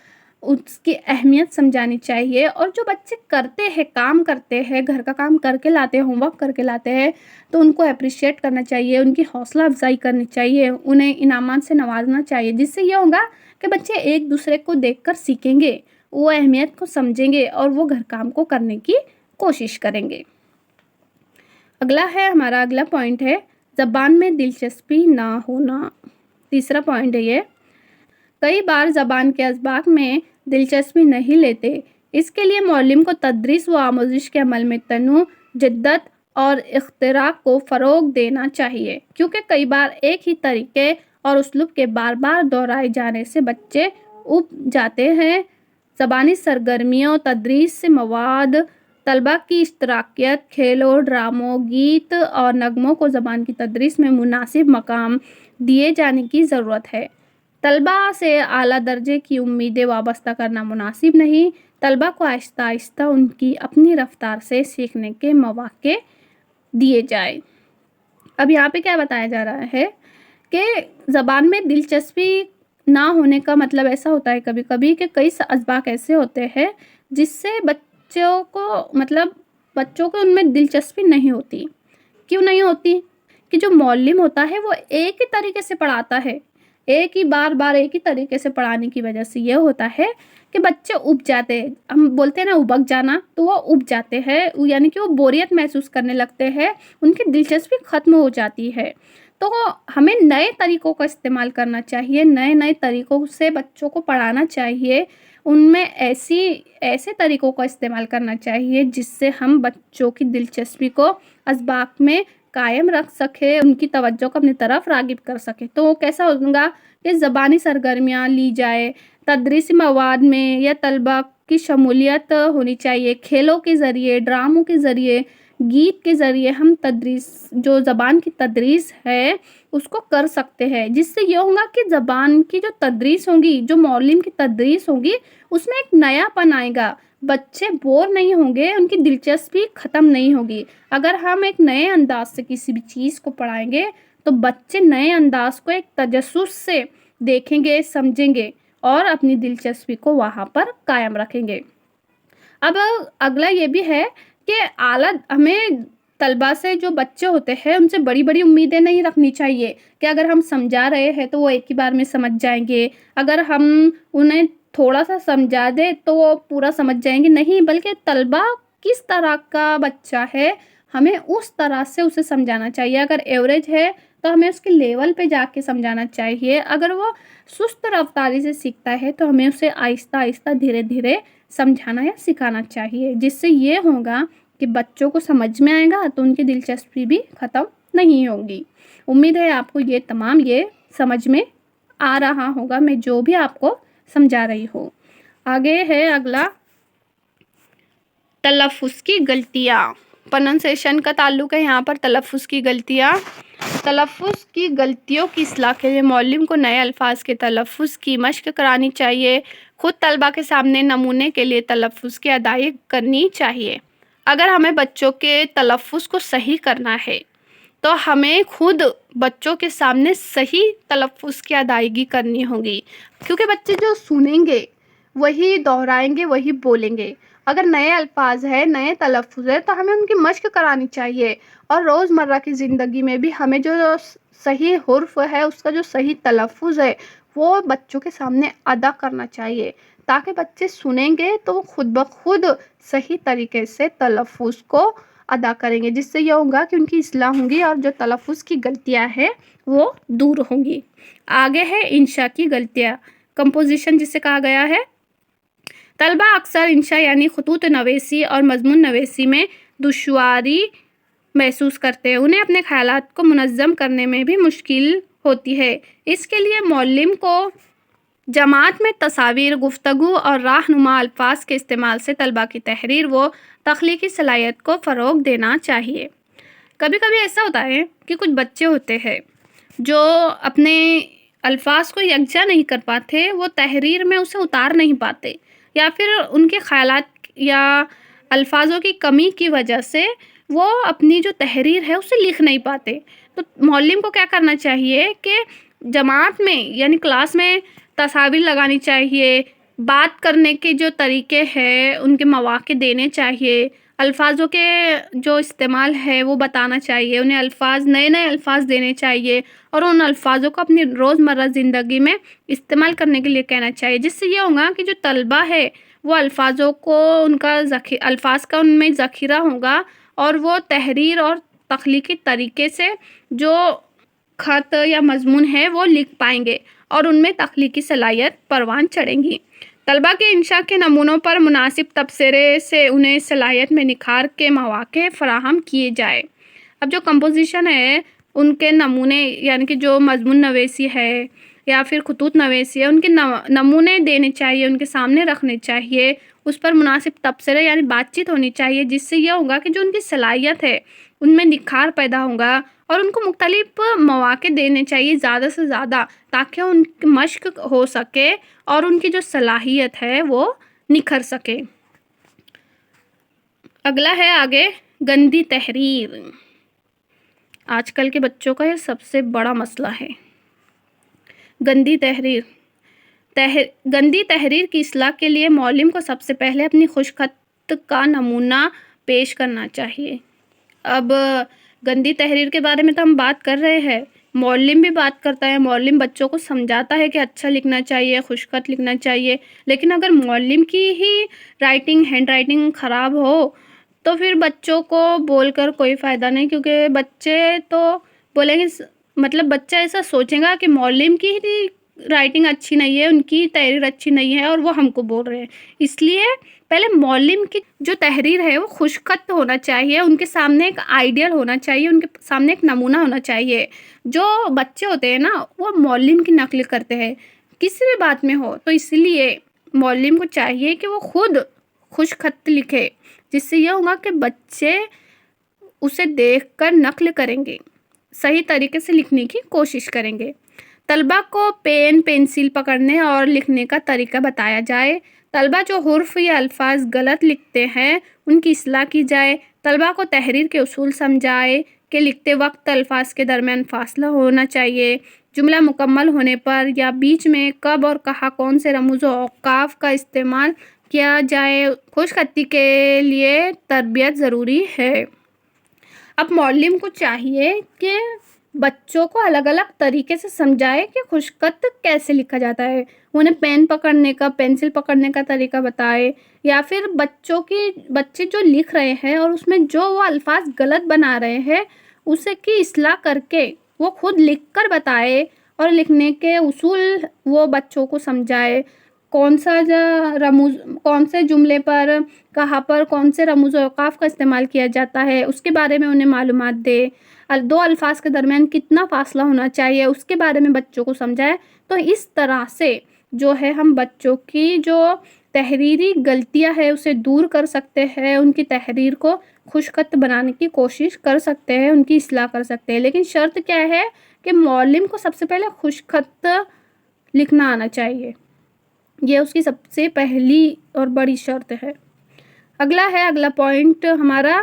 उसकी अहमियत समझानी चाहिए, और जो बच्चे करते हैं, काम करते हैं, घर का काम करके लाते हैं, होमवर्क करके लाते हैं, तो उनको अप्रिशिएट करना चाहिए, उनकी हौसला अफजाई करनी चाहिए, उन्हें इनामात से नवाजना चाहिए। जिससे ये होगा कि बच्चे एक दूसरे को देखकर सीखेंगे, वो अहमियत को समझेंगे और वो घर काम को करने की कोशिश करेंगे। अगला है, हमारा अगला पॉइंट है ज़बान में दिलचस्पी ना होना। तीसरा पॉइंट है ये, कई बार ज़बान के असबाक में दिलचस्पी नहीं लेते। इसके लिए मौलिम को तदरीस व आमोजिश के अमल में तनु, जिद्दत और इख्तिराक को फ़रोग देना चाहिए, क्योंकि कई बार एक ही तरीके और उसलूब के बार बार दोहराए जाने से बच्चे उब जाते हैं। ज़बानी सरगर्मियों, तदरीस से मवाद, तलबा की इश्तराकियत, खेलों, ड्रामों, गीत और नगमों को ज़बान की तदरीस में मुनासिब मकाम दिए जाने की ज़रूरत है। तलबा से आला दर्जे की उम्मीदें वाबस्ता करना मुनासिब नहीं। तलबा को आहिस्ता आहिस्ता उनकी अपनी रफ्तार से सीखने के मौके दिए जाए। अब यहाँ पे क्या बताया जा रहा है कि ज़बान में दिलचस्पी ना होने का मतलब ऐसा होता है कभी कभी कि कई असबाक ऐसे होते हैं जिससे बच्चों को उनमें दिलचस्पी नहीं होती। क्यों नहीं होती? कि जो मौलिम होता है वो एक ही तरीके से पढ़ाता है, एक ही बार एक ही तरीके से पढ़ाने की वजह से ये होता है कि बच्चे उब जाते हैं। हम बोलते हैं ना उबक जाना, तो वो उब जाते हैं, यानी कि वो बोरियत महसूस करने लगते हैं, उनकी दिलचस्पी ख़त्म हो जाती है। तो हमें नए तरीक़ों का इस्तेमाल करना चाहिए, नए तरीक़ों से बच्चों को पढ़ाना चाहिए, उनमें ऐसे तरीक़ों का इस्तेमाल करना चाहिए जिससे हम बच्चों की दिलचस्पी को असबाक में कायम रख सके, उनकी तवज्जो को अपनी तरफ रागिब कर सके। तो वो कैसा होगा कि ज़बानी सरगर्मियाँ ली जाए, तदरीसी मवाद में या तलबा की शमूलियत होनी चाहिए, खेलों के ज़रिए, ड्रामों के ज़रिए, गीत के ज़रिए हम जो ज़बान की तदरीस है उसको कर सकते हैं। जिससे ये होगा कि ज़बान की जो तदरीस होगी, जो मौलिम की तदरीस होगी, उसमें एक नयापन आएगा, बच्चे बोर नहीं होंगे, उनकी दिलचस्पी ख़त्म नहीं होगी। अगर हम एक नए अंदाज से किसी भी चीज़ को पढ़ाएंगे तो बच्चे नए अंदाज को एक तजस्सुस से देखेंगे, समझेंगे और अपनी दिलचस्पी को वहाँ पर कायम रखेंगे। अब अगला ये भी है कि हमें तलबा से, जो बच्चे होते हैं, उनसे बड़ी उम्मीदें नहीं रखनी चाहिए कि अगर हम समझा रहे हैं तो वो एक ही बार में समझ जाएंगे, अगर हम उन्हें थोड़ा सा समझा दें तो वो पूरा समझ जाएंगे। नहीं, बल्कि तलबा किस तरह का बच्चा है, हमें उस तरह से उसे समझाना चाहिए। अगर एवरेज है तो हमें उसके लेवल पे जाके समझाना चाहिए। अगर वो सुस्त रफ्तारी से सीखता है तो हमें उसे आहिस्ता आहिस्ता धीरे धीरे समझाना या सिखाना चाहिए। जिससे ये होगा कि बच्चों को समझ में आएगा तो उनकी दिलचस्पी भी ख़त्म नहीं होगी। उम्मीद है आपको ये तमाम समझ में आ रहा होगा, मैं जो भी आपको समझा रही हूँ। आगे है अगला, तलफ़्फ़ुज़ की गलतियाँ। प्रोनंसिएशन का ताल्लुक़ है यहाँ पर तलफ़्फ़ुज़ की गलतियाँ। तलफ़्फ़ुज़ की गलतियों की इस्लाह के लिए मौलिम को नए अल्फाज के तलफ़्फ़ुज़ की मश्क करानी चाहिए। खुद तलबा के सामने नमूने के लिए तलफ़्फ़ुज़ की अदायगी करनी चाहिए। अगर हमें बच्चों के तलफ़्फ़ुज़ को सही करना है तो हमें खुद बच्चों के सामने सही तलफ़्फ़ुज़ की अदायगी करनी होगी, क्योंकि बच्चे जो सुनेंगे वही दोहराएंगे, वही बोलेंगे। अगर नए अल्फाज है, नए तलफ़्फ़ुज़ है तो हमें उनकी मश्क करानी चाहिए, और रोज़मर्रा की ज़िंदगी में भी हमें जो सही हुर्फ़ है, उसका जो सही तलफ़्फ़ुज़ है, वो बच्चों के सामने अदा करना चाहिए, ताकि बच्चे सुनेंगे तो वो खुद ब खुद सही तरीके से तलफ़्फ़ुज़ को अदा करेंगे। जिससे यह होगा कि उनकी इस्लाह होगी और जो तलफ़्फ़ुज़ की गलतियाँ हैं वो दूर होंगी। आगे है इंशा की गलतियाँ, कंपोजिशन जिसे कहा गया है। तलबा अक्सर इंशा यानी खतूत नवेसी और मज़मून नवेसी में दुश्वारी महसूस करते हैं। उन्हें अपने ख़यालात को मुनज़्ज़म करने में भी मुश्किल होती है। इसके लिए मौलिम को جماعت میں تصاویر، گفتگو اور رہنما الفاظ کے استعمال سے طلباء کی تحریر و تخلیقی صلاحیت کو فروغ دینا چاہیے۔ کبھی کبھی ایسا ہوتا ہے کہ کچھ بچے ہوتے ہیں جو اپنے الفاظ کو یکجا نہیں کر پاتے، وہ تحریر میں اسے اتار نہیں پاتے، یا پھر ان کے خیالات یا الفاظوں کی کمی کی وجہ سے وہ اپنی جو تحریر ہے اسے لکھ نہیں پاتے۔ تو معلم کو کیا کرنا چاہیے کہ جماعت میں یعنی کلاس میں تصاویر لگانی چاہیے، بات کرنے کے جو طریقے ہیں ان کے مواقع دینے چاہیے، الفاظوں کے جو استعمال ہے وہ بتانا چاہیے، انہیں نئے نئے الفاظ دینے چاہیے اور ان الفاظوں کو اپنی روزمرہ زندگی میں استعمال کرنے کے لیے کہنا چاہیے، جس سے یہ ہوگا کہ جو طلبہ ہے وہ الفاظ کا ان میں ذخیرہ ہوگا اور وہ تحریر اور تخلیقی طریقے سے جو خط یا مضمون ہے وہ لکھ پائیں گے اور ان میں تخلیقی صلاحیت پروان چڑھیں گی۔ طلباء کے انشاء کے نمونوں پر مناسب تبصرے سے انہیں صلاحیت میں نکھار کے مواقع فراہم کیے جائے۔ اب جو کمپوزیشن ہے ان کے نمونے یعنی کہ جو مضمون نویسی ہے یا پھر خطوط نویسی ہے ان کے نمونے دینے چاہیے، ان کے سامنے رکھنے چاہیے، اس پر مناسب تبصرے یعنی بات چیت ہونی چاہیے، جس سے یہ ہوگا کہ جو ان کی صلاحیت ہے ان میں نکھار پیدا ہوگا اور ان کو مختلف مواقع دینے چاہیے زیادہ سے زیادہ، تاکہ ان کی مشق ہو سکے اور ان کی جو صلاحیت ہے وہ نکھر سکے۔ اگلا ہے آگے گندی تحریر۔ آج کل کے بچوں کا یہ سب سے بڑا مسئلہ ہے، گندی تحریر۔ گندی تحریر کی اصلاح کے لیے معلم کو سب سے پہلے اپنی خوش خط کا نمونہ پیش کرنا چاہیے۔ اب گندی تحریر کے بارے میں تو ہم بات کر رہے ہیں، معلم بھی بات کرتا ہے، معلم بچوں کو سمجھاتا ہے کہ اچھا لکھنا چاہیے، خوش خط لکھنا چاہیے، لیکن اگر معلم کی ہی ہینڈ رائٹنگ خراب ہو تو پھر بچوں کو بول کر کوئی فائدہ نہیں، کیونکہ بچے تو بولیں گے، مطلب بچہ ایسا سوچے گا کہ معلم کی ہی رائٹنگ اچھی نہیں ہے، ان کی تحریر اچھی نہیں ہے اور وہ ہم کو بول رہے ہیں۔ اس لیے پہلے معلم کی جو تحریر ہے وہ خوش خط ہونا چاہیے، ان کے سامنے ایک آئیڈیل ہونا چاہیے، ان کے سامنے ایک نمونہ ہونا چاہیے۔ جو بچے ہوتے ہیں نا وہ معلم کی نقل کرتے ہیں کسی بھی بات میں ہو، تو اس لیے معلم کو چاہیے کہ وہ خود خوش خط لکھے، جس سے یہ ہوگا کہ بچے اسے دیکھ کر نقل کریں گے، صحیح طریقے سے لکھنے کی کوشش کریں گے۔ طلبہ کو پین پنسل پکڑنے اور لکھنے کا طریقہ بتایا جائے، طلبہ جو حرف یا الفاظ غلط لکھتے ہیں ان کی اصلاح کی جائے، طلبہ کو تحریر کے اصول سمجھائے کہ لکھتے وقت الفاظ کے درمیان فاصلہ ہونا چاہیے، جملہ مکمل ہونے پر یا بیچ میں کب اور کہاں کون سے رموز و اوقاف کا استعمال کیا جائے۔ خوش خطی کے لیے تربیت ضروری ہے۔ اب معلم کو چاہیے کہ بچوں کو الگ الگ طریقے سے سمجھائے کہ خوش خط کیسے لکھا جاتا ہے، انہیں پین پکڑنے کا، پینسل پکڑنے کا طریقہ بتائے، یا پھر بچے جو لکھ رہے ہیں اور اس میں جو وہ الفاظ غلط بنا رہے ہیں اسے کی اصلاح کر کے وہ خود لکھ کر بتائے اور لکھنے کے اصول وہ بچوں کو سمجھائے، کون سے جملے پر کہاں پر کون سے رموز و اوقاف کا استعمال کیا جاتا ہے اس کے بارے میں انہیں معلومات دے، دو الفاظ کے درمیان کتنا فاصلہ ہونا چاہیے اس کے بارے میں بچوں کو سمجھائے۔ تو اس طرح سے جو ہے ہم بچوں کی جو تحریری غلطیاں ہے اسے دور کر سکتے ہیں، ان کی تحریر کو خوش خط بنانے کی کوشش کر سکتے ہیں، ان کی اصلاح کر سکتے ہیں، لیکن شرط کیا ہے کہ معلم کو سب سے پہلے خوش خط لکھنا آنا چاہیے، یہ اس کی سب سے پہلی اور بڑی شرط ہے۔ اگلا پوائنٹ ہمارا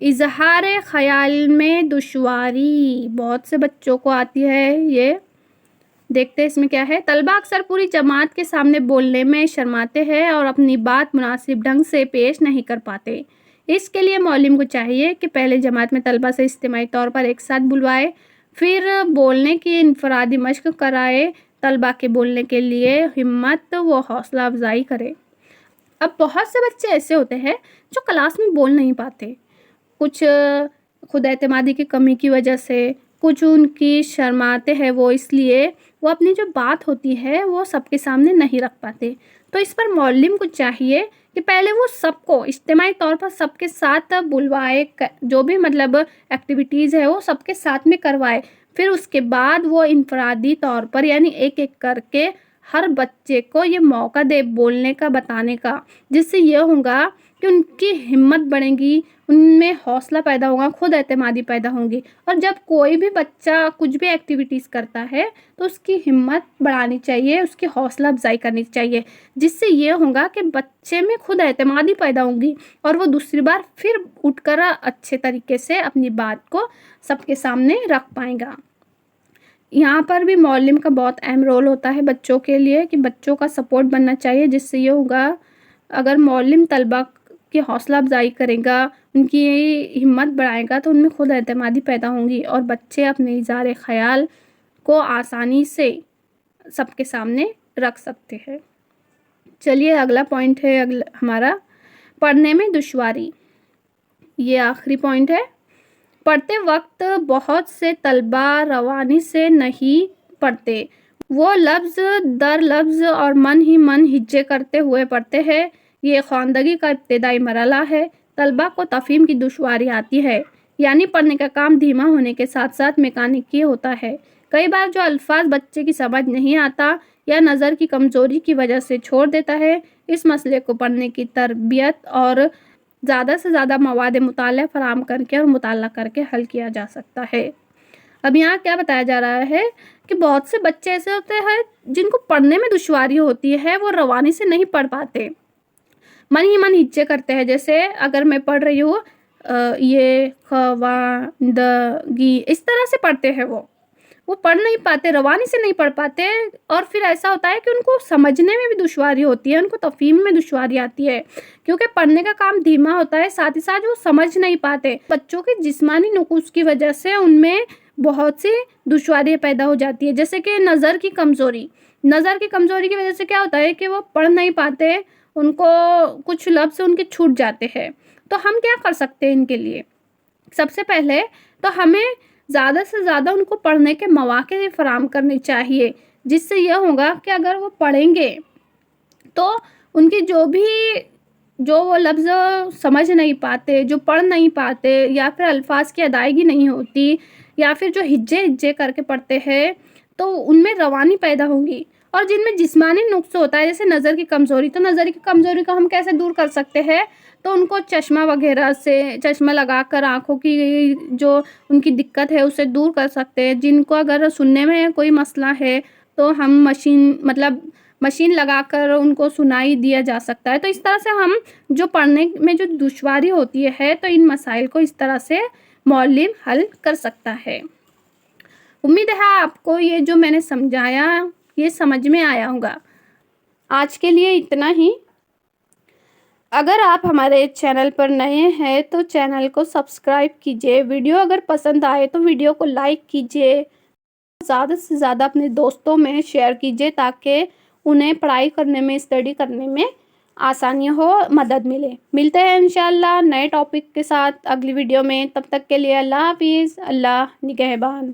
اظہار خیال میں دشواری بہت سے بچوں کو آتی ہے، یہ دیکھتے ہیں اس میں کیا ہے۔ طلبہ اکثر پوری جماعت کے سامنے بولنے میں شرماتے ہیں اور اپنی بات مناسب ڈھنگ سے پیش نہیں کر پاتے۔ اس کے لیے معلم کو چاہیے کہ پہلے جماعت میں طلبہ سے اجتماعی طور پر ایک ساتھ بلوائے، پھر بولنے کی انفرادی مشق کرائے، طلبہ کے بولنے کے لیے ہمت و حوصلہ افزائی کرے۔ اب بہت سے بچے ایسے ہوتے ہیں جو کلاس میں بول نہیں پاتے، کچھ خود اعتمادی کی کمی کی وجہ سے، کچھ ان کی شرماتے ہیں وہ، اس لیے وہ اپنی جو بات ہوتی ہے وہ سب کے سامنے نہیں رکھ پاتے۔ تو اس پر معلم کو چاہیے کہ پہلے وہ سب کو اجتماعی طور پر سب کے ساتھ بلوائے، جو بھی ایکٹیویٹیز ہے وہ سب کے ساتھ میں کروائے، پھر اس کے بعد وہ انفرادی طور پر یعنی ایک ایک کر کے हर बच्चे को ये मौका दे बोलने का, बताने का, जिससे ये होगा कि उनकी हिम्मत बढ़ेगी, उनमें हौसला पैदा होगा, खुद एतमादी पैदा होंगी। और जब कोई भी बच्चा कुछ भी एक्टिविटीज़ करता है तो उसकी हिम्मत बढ़ानी चाहिए, उसकी हौसला अफजाई करनी चाहिए, जिससे ये होगा कि बच्चे में खुद एतमादी पैदा होगी और वो दूसरी बार फिर उठकर अच्छे तरीके से अपनी बात को सबके सामने रख पाएगा। यहाँ पर भी मौलम का बहुत अहम रोल होता है बच्चों के लिए, कि बच्चों का सपोर्ट बनना चाहिए, जिससे ये होगा अगर मौलम तलबा की हौसला अफजाई करेगा, उनकी हिम्मत बढ़ाएगा, तो उनमें खुद एतमादी पैदा होंगी और बच्चे अपने इज़हार ख़याल को आसानी से सबके सामने रख सकते हैं। चलिए अगला पॉइंट है हमारा पढ़ने में दुश्वारी। ये आखिरी पॉइंट है। पढ़ते वक्त बहुत से तलबा रवानी से नहीं पढ़ते, वो लफ्ज़ दर लफ्ज़ और मन ही मन हिज्जे करते हुए पढ़ते हैं। ये ख़वानदगी का इब्तदाई मरहला है। तलबा को तफ़हीम की दुश्वारी आती है, यानी पढ़ने का काम धीमा होने के साथ साथ मैकेनिकी होता है। कई बार जो अल्फाज बच्चे की समझ नहीं आता या नज़र की कमज़ोरी की वजह से छोड़ देता है, इस मसले को पढ़ने की तरबियत और ज़्यादा से ज़्यादा मवाद मुताला फराहम करके और मुताला करके हल किया जा सकता है। अब यहाँ क्या बताया जा रहा है कि बहुत से बच्चे ऐसे होते हैं जिनको पढ़ने में दुश्वारी होती है, वो रवानी से नहीं पढ़ पाते, मन ही मन हिज्जे करते हैं। जैसे अगर मैं पढ़ रही हूँ ये ख़वानदगी, इस तरह से पढ़ते हैं, वो पढ़ नहीं पाते, रवानी से नहीं पढ़ पाते। और फिर ऐसा होता है कि उनको समझने में भी दुश्वारी होती है, उनको तफ़हीम में दुश्वारी आती है, क्योंकि पढ़ने का काम धीमा होता है, साथ ही साथ वो समझ नहीं पाते। बच्चों के जिस्मानी नुक़ूस की वजह से उनमें बहुत सी दुश्वारियाँ पैदा हो जाती है, जैसे कि नज़र की कमज़ोरी की वजह से क्या होता है कि वो पढ़ नहीं पाते, उनको कुछ लफ्ज़ उनके छूट जाते हैं। तो हम क्या कर सकते हैं इनके लिए? सबसे पहले तो हमें ज़्यादा से ज़्यादा उनको पढ़ने के मौक़े फराहम करने चाहिए, जिससे यह होगा कि अगर वो पढ़ेंगे तो उनकी जो वो लफ्ज़ समझ नहीं पाते, जो पढ़ नहीं पाते, या फिर अल्फाज की अदायगी नहीं होती, या फिर जो हिज्जे करके पढ़ते हैं, तो उनमें रवानी पैदा होगी। और जिनमें जिस्मानी नुक्स होता है, जैसे नज़र की कमज़ोरी, तो नज़र की कमज़ोरी को हम कैसे दूर कर सकते हैं? तो उनको चश्मा वगैरह से, चश्मा लगाकर आँखों की जो उनकी दिक्कत है उसे दूर कर सकते हैं। जिनको अगर सुनने में कोई मसला है तो हम मशीन लगाकर उनको सुनाई दिया जा सकता है। तो इस तरह से हम जो पढ़ने में जो दुश्वारी होती है, तो इन मसाइल को इस तरह से मौलम हल कर सकता है। उम्मीद है आपको ये जो मैंने समझाया ये समझ में आया होगा। आज के लिए इतना ही। अगर आप हमारे चैनल पर नए हैं तो चैनल को सब्सक्राइब कीजिए। वीडियो अगर पसंद आए तो वीडियो को लाइक कीजिए, ज़्यादा से ज़्यादा अपने दोस्तों में शेयर कीजिए, ताकि उन्हें पढ़ाई करने में, स्टडी करने में आसानी हो, मदद मिले। मिलते हैं इंशाअल्लाह नए टॉपिक के साथ अगली वीडियो में। तब तक के लिए अल्लाह हाफिज़, अल्लाह निगहबान।